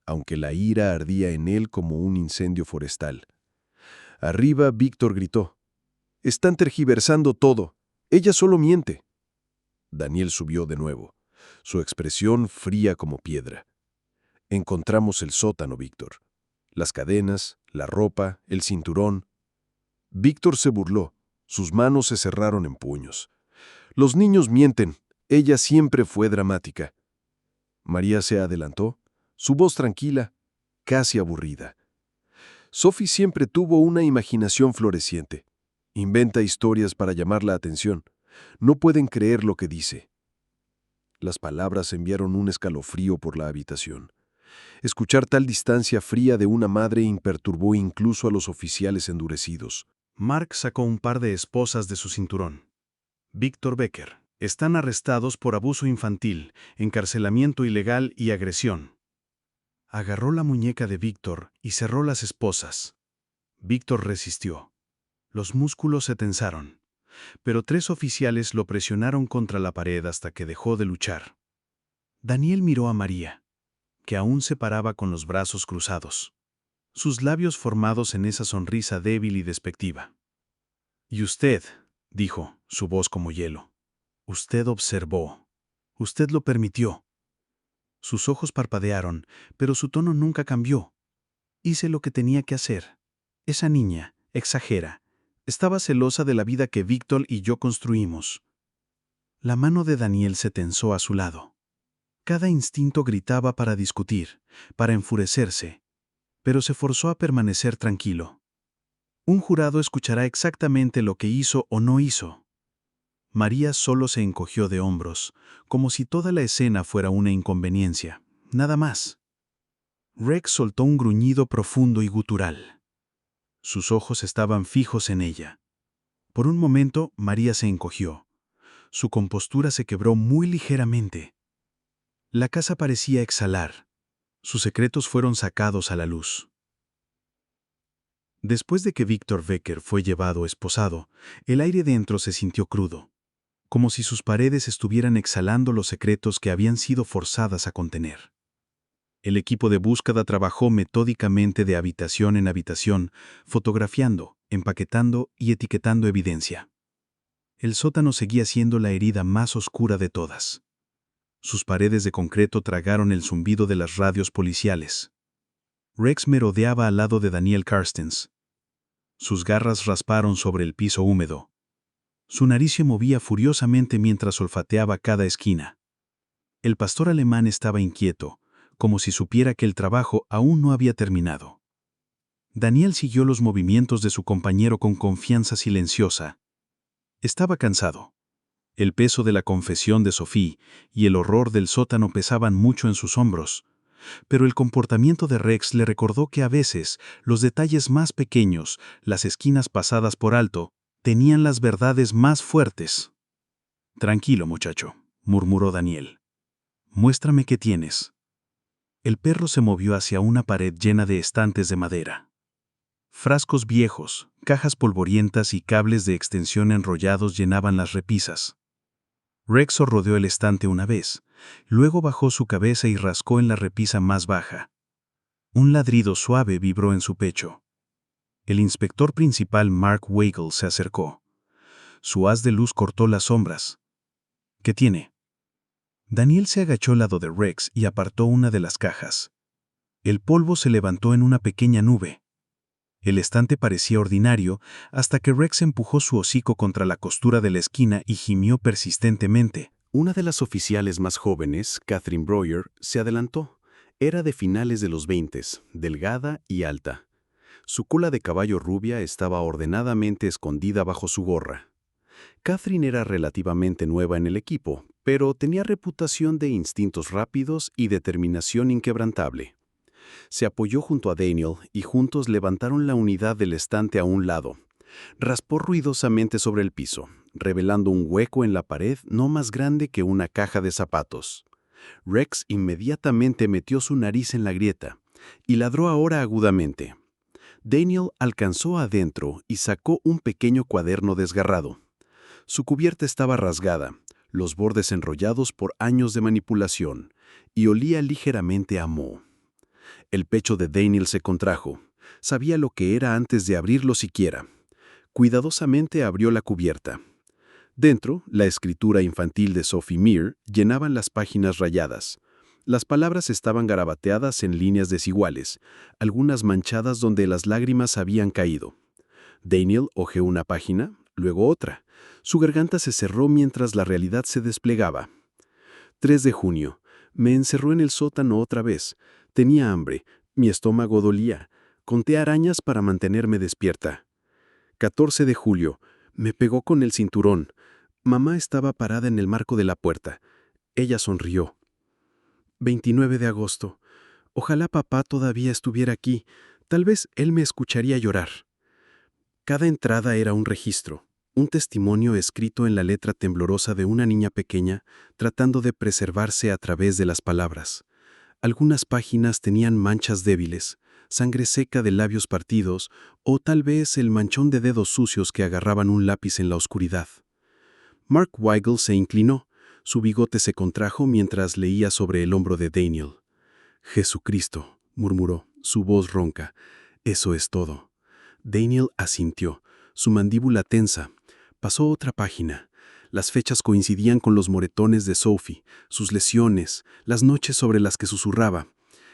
aunque la ira ardía en él como un incendio forestal. Arriba, Víctor gritó: «Están tergiversando todo. Ella solo miente». Daniel subió de nuevo, su expresión fría como piedra. «Encontramos el sótano, Víctor. Las cadenas, la ropa, el cinturón». Víctor se burló. Sus manos se cerraron en puños. «Los niños mienten. Ella siempre fue dramática». María se adelantó, su voz tranquila, casi aburrida. «Sophie siempre tuvo una imaginación floreciente. Inventa historias para llamar la atención. No pueden creer lo que dice». Las palabras enviaron un escalofrío por la habitación. Escuchar tal distancia fría de una madre imperturbó incluso a los oficiales endurecidos. Mark sacó un par de esposas de su cinturón. Víctor Becker. Están arrestados por abuso infantil, encarcelamiento ilegal y agresión. Agarró la muñeca de Víctor y cerró las esposas. Víctor resistió. Los músculos se tensaron, pero 3 oficiales lo presionaron contra la pared hasta que dejó de luchar. Daniel miró a María, que aún se paraba con los brazos cruzados, sus labios formados en esa sonrisa débil y despectiva. «Y usted», dijo, su voz como hielo, «usted observó. Usted lo permitió». Sus ojos parpadearon, pero su tono nunca cambió. «Hice lo que tenía que hacer. Esa niña, exagera. Estaba celosa de la vida que Víctor y yo construimos». La mano de Daniel se tensó a su lado. Cada instinto gritaba para discutir, para enfurecerse, pero se forzó a permanecer tranquilo. Un jurado escuchará exactamente lo que hizo o no hizo. María solo se encogió de hombros, como si toda la escena fuera una inconveniencia, nada más. Rex soltó un gruñido profundo y gutural. Sus ojos estaban fijos en ella. Por un momento, María se encogió. Su compostura se quebró muy ligeramente. La casa parecía exhalar. Sus secretos fueron sacados a la luz. Después de que Víctor Becker fue llevado esposado, el aire dentro se sintió crudo, como si sus paredes estuvieran exhalando los secretos que habían sido forzadas a contener. El equipo de búsqueda trabajó metódicamente de habitación en habitación, fotografiando, empaquetando y etiquetando evidencia. El sótano seguía siendo la herida más oscura de todas. Sus paredes de concreto tragaron el zumbido de las radios policiales. Rex merodeaba al lado de Daniel Carstens. Sus garras rasparon sobre el piso húmedo. Su nariz se movía furiosamente mientras olfateaba cada esquina. El pastor alemán estaba inquieto, como si supiera que el trabajo aún no había terminado. Daniel siguió los movimientos de su compañero con confianza silenciosa. Estaba cansado. El peso de la confesión de Sophie y el horror del sótano pesaban mucho en sus hombros, pero el comportamiento de Rex le recordó que a veces los detalles más pequeños, las esquinas pasadas por alto, tenían las verdades más fuertes. «Tranquilo, muchacho», murmuró Daniel. «Muéstrame qué tienes». El perro se movió hacia una pared llena de estantes de madera. Frascos viejos, cajas polvorientas y cables de extensión enrollados llenaban las repisas. Rex rodeó el estante una vez, luego bajó su cabeza y rascó en la repisa más baja. Un ladrido suave vibró en su pecho. El inspector principal Mark Weigel se acercó. Su haz de luz cortó las sombras. «¿Qué tiene?». Daniel se agachó al lado de Rex y apartó una de las cajas. El polvo se levantó en una pequeña nube. El estante parecía ordinario hasta que Rex empujó su hocico contra la costura de la esquina y gimió persistentemente. Una de las oficiales más jóvenes, Catherine Breuer, se adelantó. Era de finales de los 20, delgada y alta. Su cola de caballo rubia estaba ordenadamente escondida bajo su gorra. Catherine era relativamente nueva en el equipo, pero tenía reputación de instintos rápidos y determinación inquebrantable. Se apoyó junto a Daniel y juntos levantaron la unidad del estante a un lado. Raspó ruidosamente sobre el piso, revelando un hueco en la pared no más grande que una caja de zapatos. Rex inmediatamente metió su nariz en la grieta y ladró ahora agudamente. Daniel alcanzó adentro y sacó un pequeño cuaderno desgarrado. Su cubierta estaba rasgada, los bordes enrollados por años de manipulación, y olía ligeramente a moho. El pecho de Daniel se contrajo. Sabía lo que era antes de abrirlo siquiera. Cuidadosamente abrió la cubierta. Dentro, la escritura infantil de Sophie Meyer llenaban las páginas rayadas. Las palabras estaban garabateadas en líneas desiguales, algunas manchadas donde las lágrimas habían caído. Daniel hojeó una página, luego otra. Su garganta se cerró mientras la realidad se desplegaba. 3 de junio. Me encerró en el sótano otra vez. Tenía hambre. Mi estómago dolía. Conté arañas para mantenerme despierta. 14 de julio. Me pegó con el cinturón. Mamá estaba parada en el marco de la puerta. Ella sonrió. 29 de agosto. Ojalá papá todavía estuviera aquí. Tal vez él me escucharía llorar. Cada entrada era un registro, un testimonio escrito en la letra temblorosa de una niña pequeña tratando de preservarse a través de las palabras. Algunas páginas tenían manchas débiles, sangre seca de labios partidos o tal vez el manchón de dedos sucios que agarraban un lápiz en la oscuridad. Mark Weigel se inclinó, su bigote se contrajo mientras leía sobre el hombro de Daniel. «Jesucristo», murmuró, su voz ronca. «Eso es todo». Daniel asintió, su mandíbula tensa. Pasó otra página. Las fechas coincidían con los moretones de Sophie, sus lesiones, las noches sobre las que susurraba.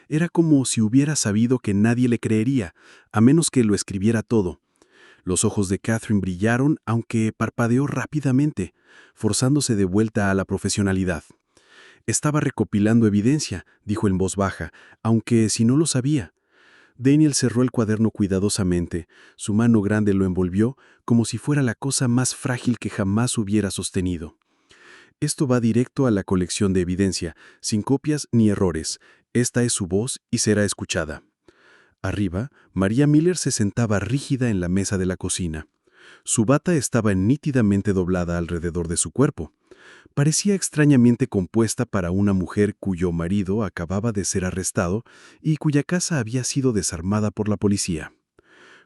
Era como si hubiera sabido que nadie le creería, a menos que lo escribiera todo. Los ojos de Catherine brillaron, aunque parpadeó rápidamente, forzándose de vuelta a la profesionalidad. «Estaba recopilando evidencia», dijo en voz baja, aunque si no lo sabía. Daniel cerró el cuaderno cuidadosamente. Su mano grande lo envolvió como si fuera la cosa más frágil que jamás hubiera sostenido. «Esto va directo a la colección de evidencia, sin copias ni errores. Esta es su voz y será escuchada». Arriba, María Miller se sentaba rígida en la mesa de la cocina. Su bata estaba nítidamente doblada alrededor de su cuerpo. Parecía extrañamente compuesta para una mujer cuyo marido acababa de ser arrestado y cuya casa había sido desarmada por la policía.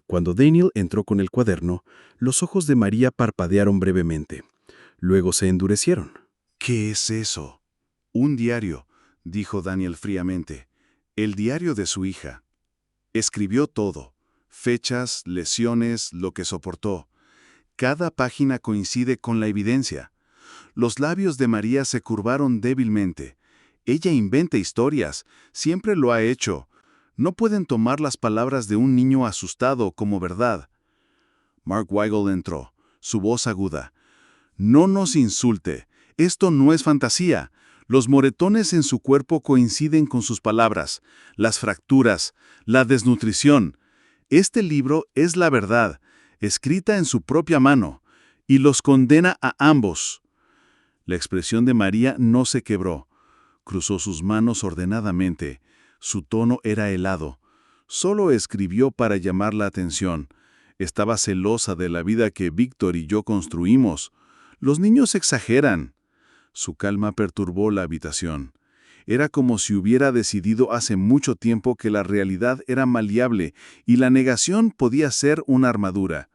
Cuando Daniel entró con el cuaderno, los ojos de María parpadearon brevemente. Luego se endurecieron. «¿Qué es eso?» «Un diario», dijo Daniel fríamente. «El diario de su hija. Escribió todo. Fechas, lesiones, lo que soportó. Cada página coincide con la evidencia». Los labios de María se curvaron débilmente. Ella inventa historias, siempre lo ha hecho. No pueden tomar las palabras de un niño asustado como verdad. Mark Weigel entró, su voz aguda. «No nos insulte. Esto no es fantasía. Los moretones en su cuerpo coinciden con sus palabras, las fracturas, la desnutrición. Este libro es la verdad, escrita en su propia mano, y los condena a ambos». La expresión de María no se quebró. Cruzó sus manos ordenadamente. Su tono era helado. Solo escribió para llamar la atención. Estaba celosa de la vida que Víctor y yo construimos. Los niños exageran. Su calma perturbó la habitación. Era como si hubiera decidido hace mucho tiempo que la realidad era maleable y la negación podía ser una armadura.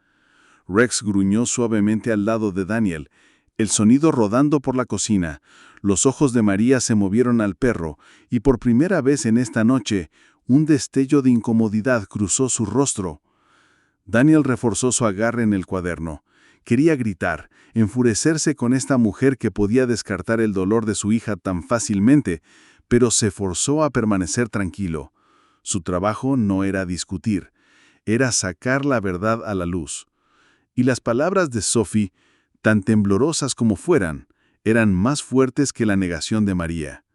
Rex gruñó suavemente al lado de Daniel. El sonido rodando por la cocina. Los ojos de María se movieron al perro, y por primera vez en esta noche, un destello de incomodidad cruzó su rostro. Daniel reforzó su agarre en el cuaderno. Quería gritar, enfurecerse con esta mujer que podía descartar el dolor de su hija tan fácilmente, pero se forzó a permanecer tranquilo. Su trabajo no era discutir, era sacar la verdad a la luz. Y las palabras de Sophie, tan temblorosas como fueran, eran más fuertes que la negación de María.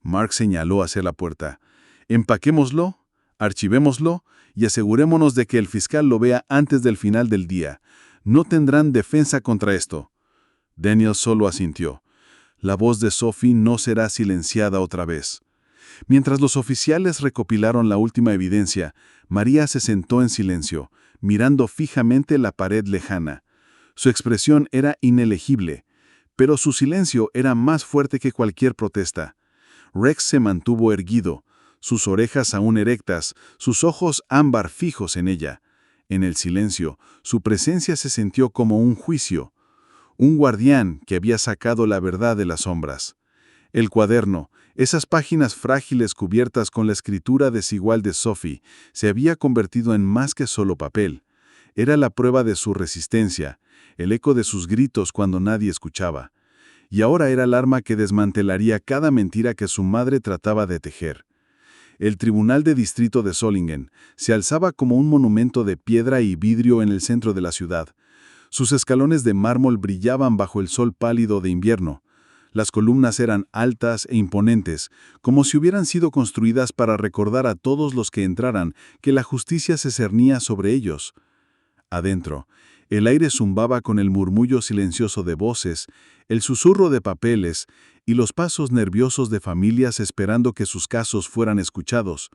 Mark señaló hacia la puerta. Empaquémoslo, archivémoslo y asegurémonos de que el fiscal lo vea antes del final del día. No tendrán defensa contra esto. Daniel solo asintió. La voz de Sophie no será silenciada otra vez. Mientras los oficiales recopilaron la última evidencia, María se sentó en silencio, mirando fijamente la pared lejana. Su expresión era inelegible, pero su silencio era más fuerte que cualquier protesta. Rex se mantuvo erguido, sus orejas aún erectas, sus ojos ámbar fijos en ella. En el silencio, su presencia se sintió como un juicio, un guardián que había sacado la verdad de las sombras. El cuaderno, esas páginas frágiles cubiertas con la escritura desigual de Sophie, se había convertido en más que solo papel. Era la prueba de su resistencia, el eco de sus gritos cuando nadie escuchaba. Y ahora era el arma que desmantelaría cada mentira que su madre trataba de tejer. El Tribunal de Distrito de Solingen se alzaba como un monumento de piedra y vidrio en el centro de la ciudad. Sus escalones de mármol brillaban bajo el sol pálido de invierno. Las columnas eran altas e imponentes, como si hubieran sido construidas para recordar a todos los que entraran que la justicia se cernía sobre ellos. Adentro, el aire zumbaba con el murmullo silencioso de voces, el susurro de papeles y los pasos nerviosos de familias esperando que sus casos fueran escuchados.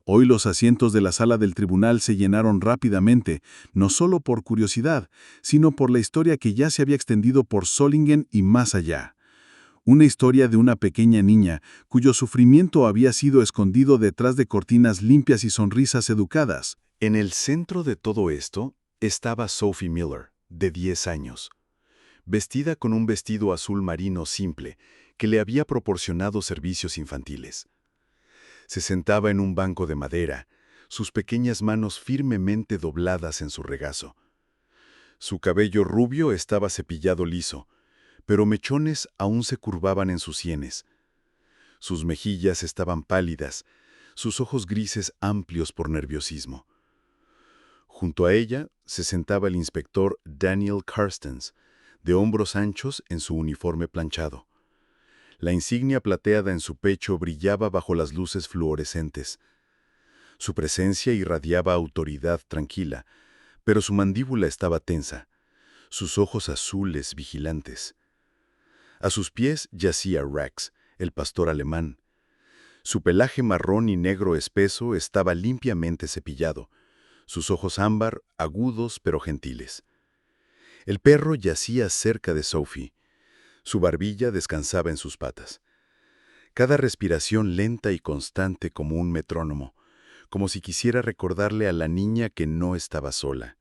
Hoy los asientos de la sala del tribunal se llenaron rápidamente, no solo por curiosidad, sino por la historia que ya se había extendido por Solingen y más allá. Una historia de una pequeña niña cuyo sufrimiento había sido escondido detrás de cortinas limpias y sonrisas educadas. En el centro de todo esto estaba Sophie Miller, de 10 años, vestida con un vestido azul marino simple que le había proporcionado servicios infantiles. Se sentaba en un banco de madera, sus pequeñas manos firmemente dobladas en su regazo. Su cabello rubio estaba cepillado liso, pero mechones aún se curvaban en sus sienes. Sus mejillas estaban pálidas, sus ojos grises amplios por nerviosismo. Junto a ella se sentaba el inspector Daniel Carstens, de hombros anchos en su uniforme planchado. La insignia plateada en su pecho brillaba bajo las luces fluorescentes. Su presencia irradiaba autoridad tranquila, pero su mandíbula estaba tensa, sus ojos azules vigilantes. A sus pies yacía Rex, el pastor alemán. Su pelaje marrón y negro espeso estaba limpiamente cepillado, sus ojos ámbar, agudos pero gentiles. El perro yacía cerca de Sophie. Su barbilla descansaba en sus patas. Cada respiración lenta y constante como un metrónomo, como si quisiera recordarle a la niña que no estaba sola.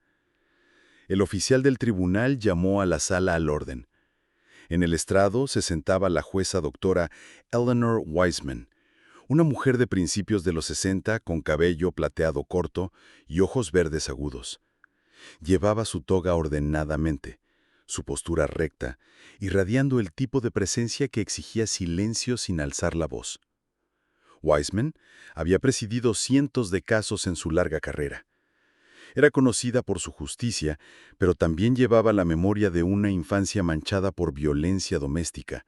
El oficial del tribunal llamó a la sala al orden. En el estrado se sentaba la jueza doctora Eleanor Wiseman, una mujer de principios de los 60 con cabello plateado corto y ojos verdes agudos. Llevaba su toga ordenadamente, su postura recta, irradiando el tipo de presencia que exigía silencio sin alzar la voz. Wiseman había presidido cientos de casos en su larga carrera. Era conocida por su justicia, pero también llevaba la memoria de una infancia manchada por violencia doméstica,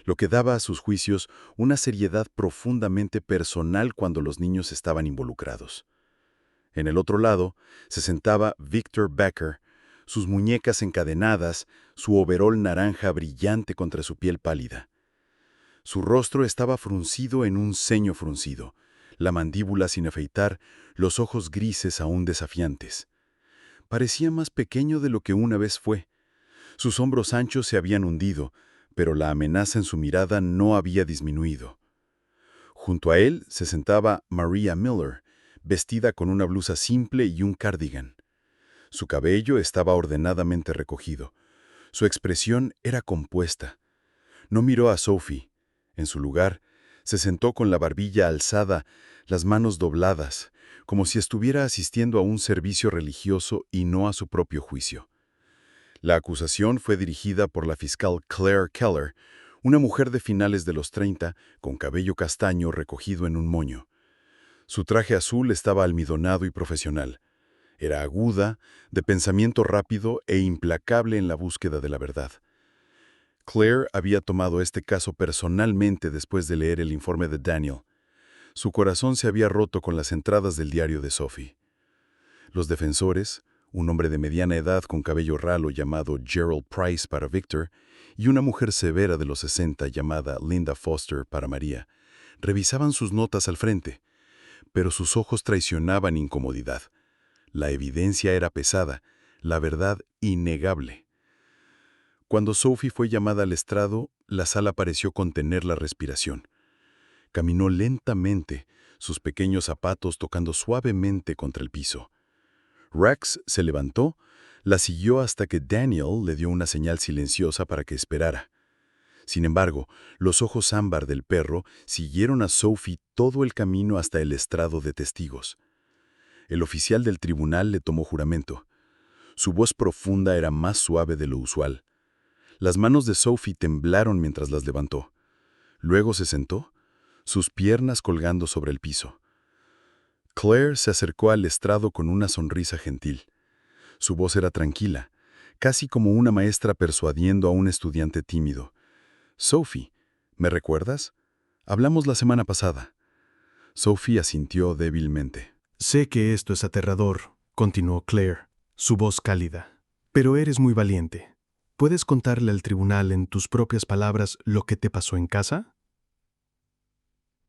lo que daba a sus juicios una seriedad profundamente personal cuando los niños estaban involucrados. En el otro lado se sentaba Victor Becker, sus muñecas encadenadas, su overol naranja brillante contra su piel pálida. Su rostro estaba fruncido en un ceño fruncido, la mandíbula sin afeitar, los ojos grises aún desafiantes. Parecía más pequeño de lo que una vez fue. Sus hombros anchos se habían hundido, pero la amenaza en su mirada no había disminuido. Junto a él se sentaba Maria Miller, vestida con una blusa simple y un cardigan. Su cabello estaba ordenadamente recogido. Su expresión era compuesta. No miró a Sophie. En su lugar, se sentó con la barbilla alzada, las manos dobladas, como si estuviera asistiendo a un servicio religioso y no a su propio juicio. La acusación fue dirigida por la fiscal Claire Keller, una mujer de finales de los 30, con cabello castaño recogido en un moño. Su traje azul estaba almidonado y profesional. Era aguda, de pensamiento rápido e implacable en la búsqueda de la verdad. Claire había tomado este caso personalmente después de leer el informe de Daniel. Su corazón se había roto con las entradas del diario de Sophie. Los defensores, un hombre de mediana edad con cabello ralo llamado Gerald Price para Victor, y una mujer severa de los 60 llamada Linda Foster para María, revisaban sus notas al frente, pero sus ojos traicionaban incomodidad. La evidencia era pesada, la verdad innegable. Cuando Sophie fue llamada al estrado, la sala pareció contener la respiración. Caminó lentamente, sus pequeños zapatos tocando suavemente contra el piso. Rex se levantó, la siguió hasta que Daniel le dio una señal silenciosa para que esperara. Sin embargo, los ojos ámbar del perro siguieron a Sophie todo el camino hasta el estrado de testigos. El oficial del tribunal le tomó juramento. Su voz profunda era más suave de lo usual. Las manos de Sophie temblaron mientras las levantó. Luego se sentó, sus piernas colgando sobre el piso. Claire se acercó al estrado con una sonrisa gentil. Su voz era tranquila, casi como una maestra persuadiendo a un estudiante tímido. «Sophie, ¿me recuerdas? Hablamos la semana pasada». Sophie asintió débilmente. Sé que esto es aterrador, continuó Claire, su voz cálida. Pero eres muy valiente. ¿Puedes contarle al tribunal en tus propias palabras lo que te pasó en casa?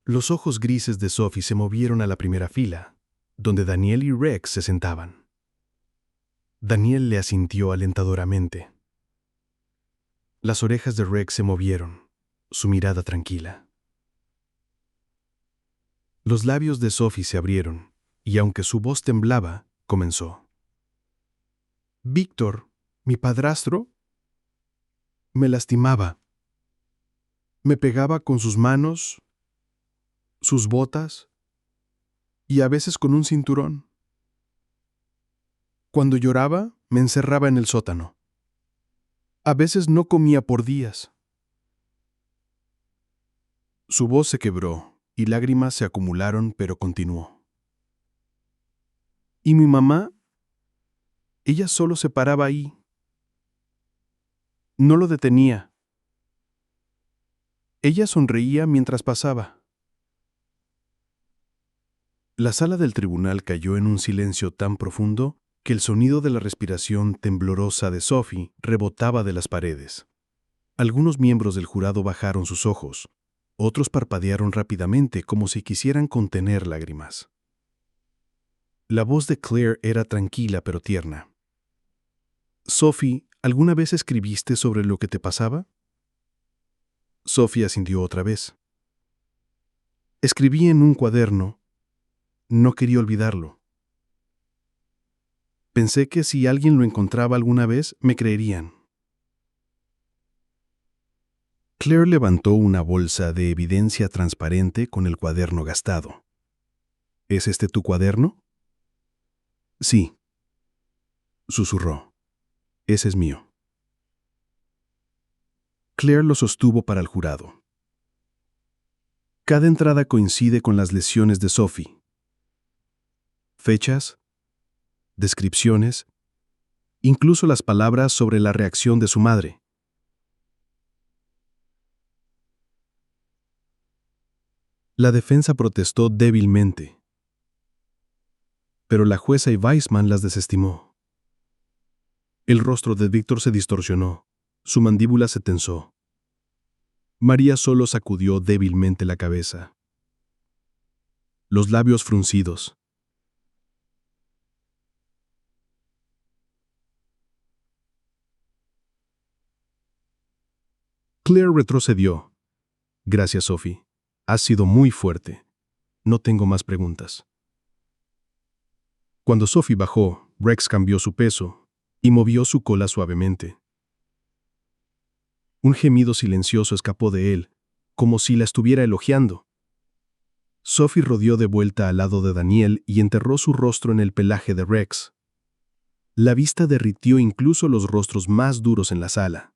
Los ojos grises de Sophie se movieron a la primera fila, donde Daniel y Rex se sentaban. Daniel le asintió alentadoramente. Las orejas de Rex se movieron, su mirada tranquila. Los labios de Sophie se abrieron, y aunque su voz temblaba, comenzó. Víctor, mi padrastro, me lastimaba. Me pegaba con sus manos, sus botas y a veces con un cinturón. Cuando lloraba, me encerraba en el sótano. A veces no comía por días. Su voz se quebró y lágrimas se acumularon, pero continuó. ¿Y mi mamá? Ella solo se paraba ahí. No lo detenía. Ella sonreía mientras pasaba. La sala del tribunal cayó en un silencio tan profundo que el sonido de la respiración temblorosa de Sophie rebotaba de las paredes. Algunos miembros del jurado bajaron sus ojos, otros parpadearon rápidamente como si quisieran contener lágrimas. La voz de Claire era tranquila pero tierna. Sophie, ¿alguna vez escribiste sobre lo que te pasaba? Sophie asintió otra vez. Escribí en un cuaderno. No quería olvidarlo. Pensé que si alguien lo encontraba alguna vez, me creerían. Claire levantó una bolsa de evidencia transparente con el cuaderno gastado. ¿Es este tu cuaderno? Sí. Susurró. Ese es mío. Claire lo sostuvo para el jurado. Cada entrada coincide con las lesiones de Sophie. Fechas, descripciones, incluso las palabras sobre la reacción de su madre. La defensa protestó débilmente, pero la jueza y Weissman las desestimó. El rostro de Víctor se distorsionó, su mandíbula se tensó. María solo sacudió débilmente la cabeza. Los labios fruncidos. Claire retrocedió. Gracias, Sophie. Has sido muy fuerte. No tengo más preguntas. Cuando Sophie bajó, Rex cambió su peso y movió su cola suavemente. Un gemido silencioso escapó de él, como si la estuviera elogiando. Sophie rodeó de vuelta al lado de Daniel y enterró su rostro en el pelaje de Rex. La vista derritió incluso los rostros más duros en la sala.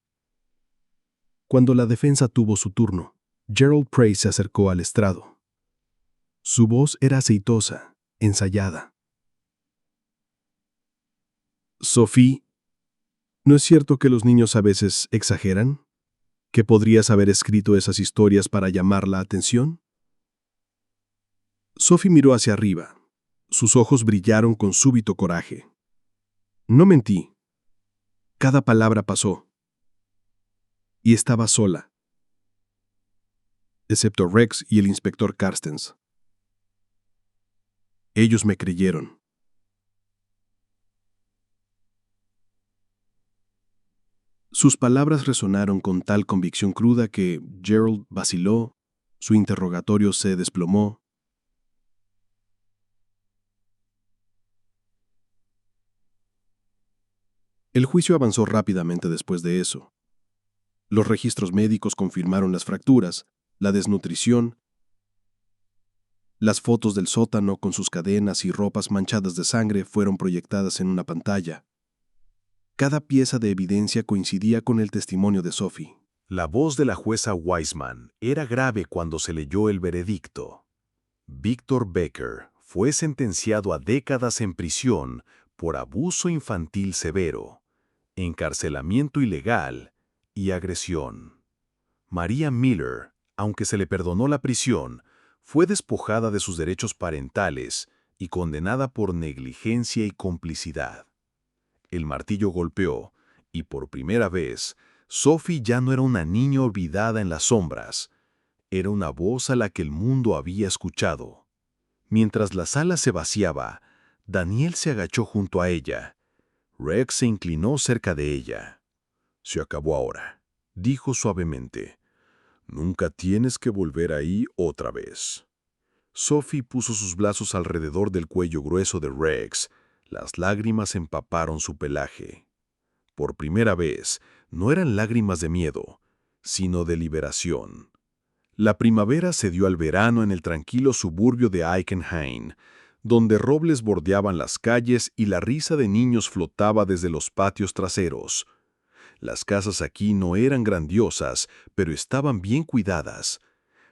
Cuando la defensa tuvo su turno, Gerald Price se acercó al estrado. Su voz era aceitosa, ensayada. Sophie, ¿no es cierto que los niños a veces exageran? ¿Que podrías haber escrito esas historias para llamar la atención? Sophie miró hacia arriba. Sus ojos brillaron con súbito coraje. No mentí. Cada palabra pasó. Y estaba sola. Excepto Rex y el inspector Carstens. Ellos me creyeron. Sus palabras resonaron con tal convicción cruda que Gerald vaciló, su interrogatorio se desplomó. El juicio avanzó rápidamente después de eso. Los registros médicos confirmaron las fracturas, la desnutrición, las fotos del sótano con sus cadenas y ropas manchadas de sangre fueron proyectadas en una pantalla. Cada pieza de evidencia coincidía con el testimonio de Sophie. La voz de la jueza Wiseman era grave cuando se leyó el veredicto. Victor Becker fue sentenciado a décadas en prisión por abuso infantil severo, encarcelamiento ilegal y agresión. Maria Miller, aunque se le perdonó la prisión, fue despojada de sus derechos parentales y condenada por negligencia y complicidad. El martillo golpeó, y por primera vez, Sophie ya no era una niña olvidada en las sombras. Era una voz a la que el mundo había escuchado. Mientras la sala se vaciaba, Daniel se agachó junto a ella. Rex se inclinó cerca de ella. «Se acabó ahora», dijo suavemente. «Nunca tienes que volver ahí otra vez». Sophie puso sus brazos alrededor del cuello grueso de Rex. Las lágrimas empaparon su pelaje. Por primera vez, no eran lágrimas de miedo, sino de liberación. La primavera cedió al verano en el tranquilo suburbio de Ickenheim, donde robles bordeaban las calles y la risa de niños flotaba desde los patios traseros. Las casas aquí no eran grandiosas, pero estaban bien cuidadas.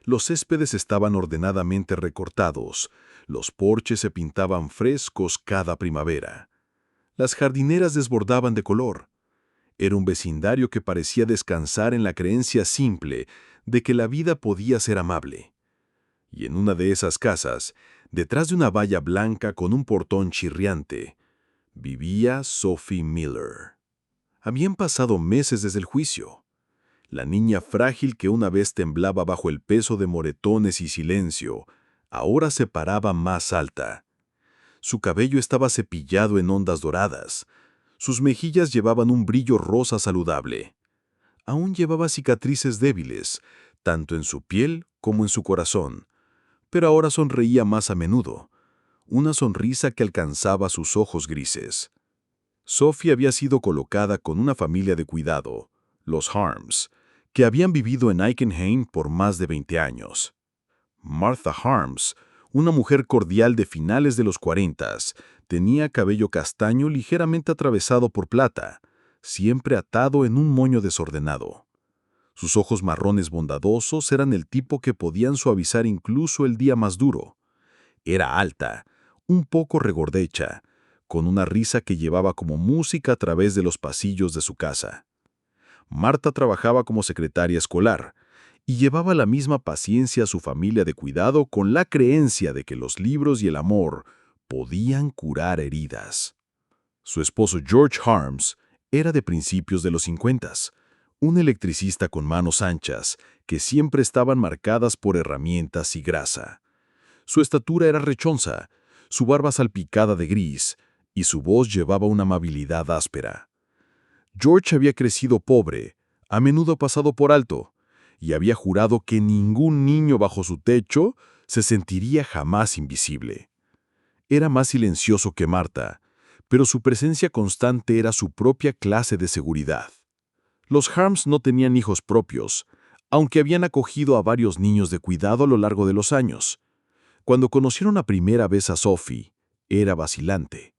Los céspedes estaban ordenadamente recortados. Los porches se pintaban frescos cada primavera. Las jardineras desbordaban de color. Era un vecindario que parecía descansar en la creencia simple de que la vida podía ser amable. Y en una de esas casas, detrás de una valla blanca con un portón chirriante, vivía Sophie Miller. Habían pasado meses desde el juicio. La niña frágil que una vez temblaba bajo el peso de moretones y silencio, ahora se paraba más alta. Su cabello estaba cepillado en ondas doradas. Sus mejillas llevaban un brillo rosa saludable. Aún llevaba cicatrices débiles, tanto en su piel como en su corazón, pero ahora sonreía más a menudo, una sonrisa que alcanzaba sus ojos grises. Sophie había sido colocada con una familia de cuidado, los Harms, que habían vivido en Ickenheim por más de 20 años. Martha Harms, una mujer cordial de finales de los 40, tenía cabello castaño ligeramente atravesado por plata, siempre atado en un moño desordenado. Sus ojos marrones bondadosos eran el tipo que podían suavizar incluso el día más duro. Era alta, un poco regordecha, con una risa que llevaba como música a través de los pasillos de su casa. Marta trabajaba como secretaria escolar y llevaba la misma paciencia a su familia de cuidado con la creencia de que los libros y el amor podían curar heridas. Su esposo George Harms era de principios de los 50, un electricista con manos anchas que siempre estaban marcadas por herramientas y grasa. Su estatura era rechonza, su barba salpicada de gris y su voz llevaba una amabilidad áspera. George había crecido pobre, a menudo pasado por alto, y había jurado que ningún niño bajo su techo se sentiría jamás invisible. Era más silencioso que Marta, pero su presencia constante era su propia clase de seguridad. Los Harms no tenían hijos propios, aunque habían acogido a varios niños de cuidado a lo largo de los años. Cuando conocieron a primera vez a Sophie, era vacilante.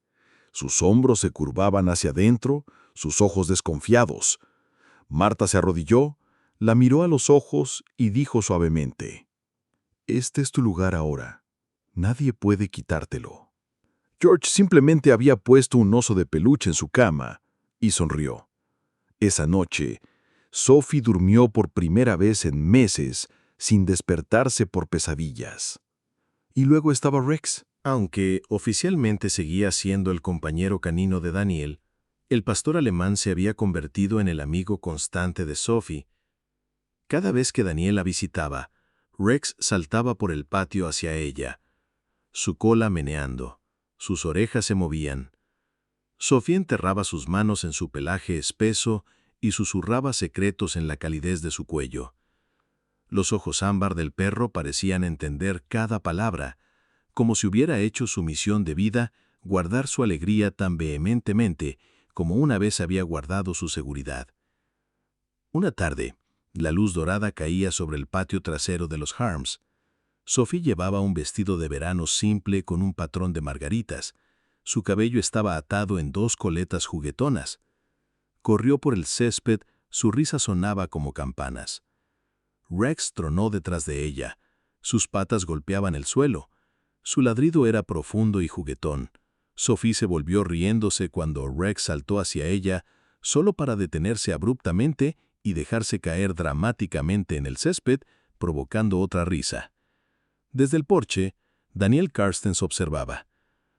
Sus hombros se curvaban hacia adentro, sus ojos desconfiados. Marta se arrodilló, la miró a los ojos y dijo suavemente: «Este es tu lugar ahora. Nadie puede quitártelo». George simplemente había puesto un oso de peluche en su cama y sonrió. Esa noche, Sophie durmió por primera vez en meses sin despertarse por pesadillas. Y luego estaba Rex. Aunque oficialmente seguía siendo el compañero canino de Daniel, el pastor alemán se había convertido en el amigo constante de Sophie. Cada vez que Daniel la visitaba, Rex saltaba por el patio hacia ella, su cola meneando, sus orejas se movían. Sophie enterraba sus manos en su pelaje espeso y susurraba secretos en la calidez de su cuello. Los ojos ámbar del perro parecían entender cada palabra, como si hubiera hecho su misión de vida guardar su alegría tan vehementemente como una vez había guardado su seguridad. Una tarde, la luz dorada caía sobre el patio trasero de los Harms. Sophie llevaba un vestido de verano simple con un patrón de margaritas. Su cabello estaba atado en 2 coletas juguetonas. Corrió por el césped, su risa sonaba como campanas. Rex tronó detrás de ella. Sus patas golpeaban el suelo. Su ladrido era profundo y juguetón. Sophie se volvió riéndose cuando Rex saltó hacia ella, solo para detenerse abruptamente y dejarse caer dramáticamente en el césped, provocando otra risa. Desde el porche, Daniel Carstens observaba.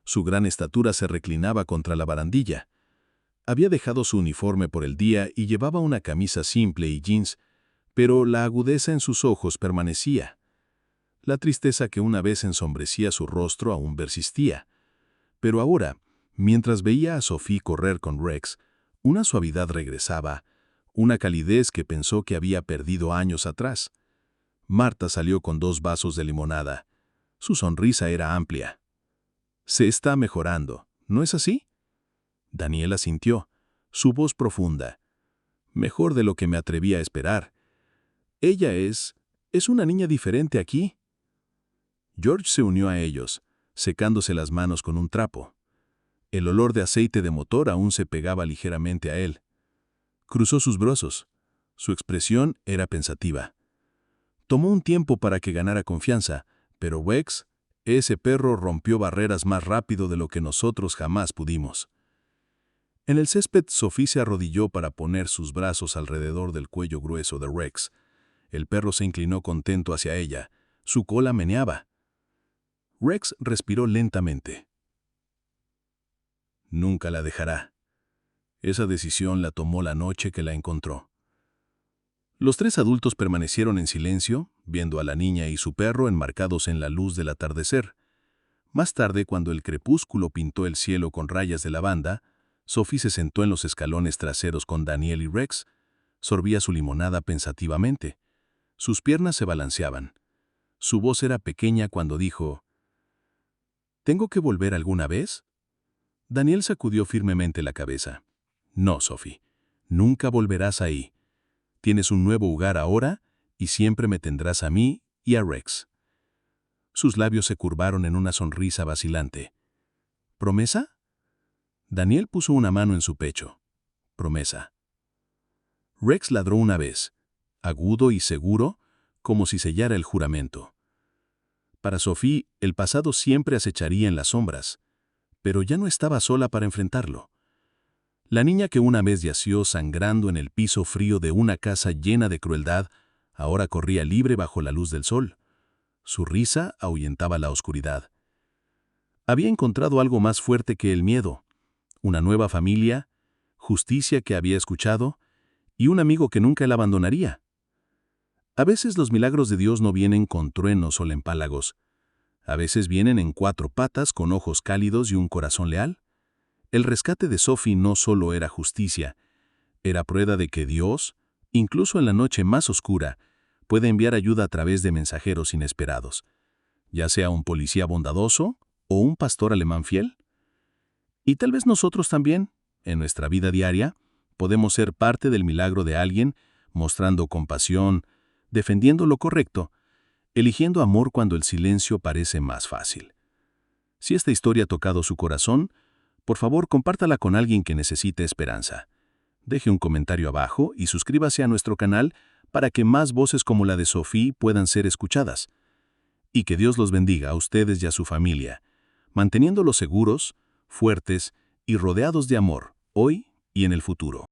Su gran estatura se reclinaba contra la barandilla. Había dejado su uniforme por el día y llevaba una camisa simple y jeans, pero la agudeza en sus ojos permanecía. La tristeza que una vez ensombrecía su rostro aún persistía. Pero ahora, mientras veía a Sophie correr con Rex, una suavidad regresaba, una calidez que pensó que había perdido años atrás. Marta salió con 2 vasos de limonada. Su sonrisa era amplia. «Se está mejorando, ¿no es así?» Daniel asintió, su voz profunda. «Mejor de lo que me atrevía a esperar. Ella es una niña diferente aquí». George se unió a ellos, secándose las manos con un trapo. El olor de aceite de motor aún se pegaba ligeramente a él. Cruzó sus brazos. Su expresión era pensativa. Tomó un tiempo para que ganara confianza, pero Rex, ese perro, rompió barreras más rápido de lo que nosotros jamás pudimos. En el césped, Sophie se arrodilló para poner sus brazos alrededor del cuello grueso de Rex. El perro se inclinó contento hacia ella. Su cola meneaba. Rex respiró lentamente. Nunca la dejará. Esa decisión la tomó la noche que la encontró. Los 3 adultos permanecieron en silencio, viendo a la niña y su perro enmarcados en la luz del atardecer. Más tarde, cuando el crepúsculo pintó el cielo con rayas de lavanda, Sophie se sentó en los escalones traseros con Daniel y Rex. Sorbía su limonada pensativamente. Sus piernas se balanceaban. Su voz era pequeña cuando dijo: «¿Tengo que volver alguna vez?» Daniel sacudió firmemente la cabeza. «No, Sophie, nunca volverás ahí. Tienes un nuevo hogar ahora y siempre me tendrás a mí y a Rex». Sus labios se curvaron en una sonrisa vacilante. «¿Promesa?» Daniel puso una mano en su pecho. «Promesa». Rex ladró una vez, agudo y seguro, como si sellara el juramento. Para Sophie, el pasado siempre acecharía en las sombras, pero ya no estaba sola para enfrentarlo. La niña que una vez yació sangrando en el piso frío de una casa llena de crueldad, ahora corría libre bajo la luz del sol. Su risa ahuyentaba la oscuridad. Había encontrado algo más fuerte que el miedo, una nueva familia, justicia que había escuchado y un amigo que nunca la abandonaría. A veces los milagros de Dios no vienen con truenos o lampálagos. A veces vienen en 4 patas con ojos cálidos y un corazón leal. El rescate de Sophie no solo era justicia, era prueba de que Dios, incluso en la noche más oscura, puede enviar ayuda a través de mensajeros inesperados, ya sea un policía bondadoso o un pastor alemán fiel. Y tal vez nosotros también, en nuestra vida diaria, podemos ser parte del milagro de alguien, mostrando compasión, defendiendo lo correcto, eligiendo amor cuando el silencio parece más fácil. Si esta historia ha tocado su corazón, Por favor, compártala con alguien que necesite esperanza. Deje un comentario abajo y suscríbase a nuestro canal para que más voces como la de Sophie puedan ser escuchadas. Y que Dios los bendiga a ustedes y a su familia, manteniéndolos seguros, fuertes y rodeados de amor, hoy y en el futuro.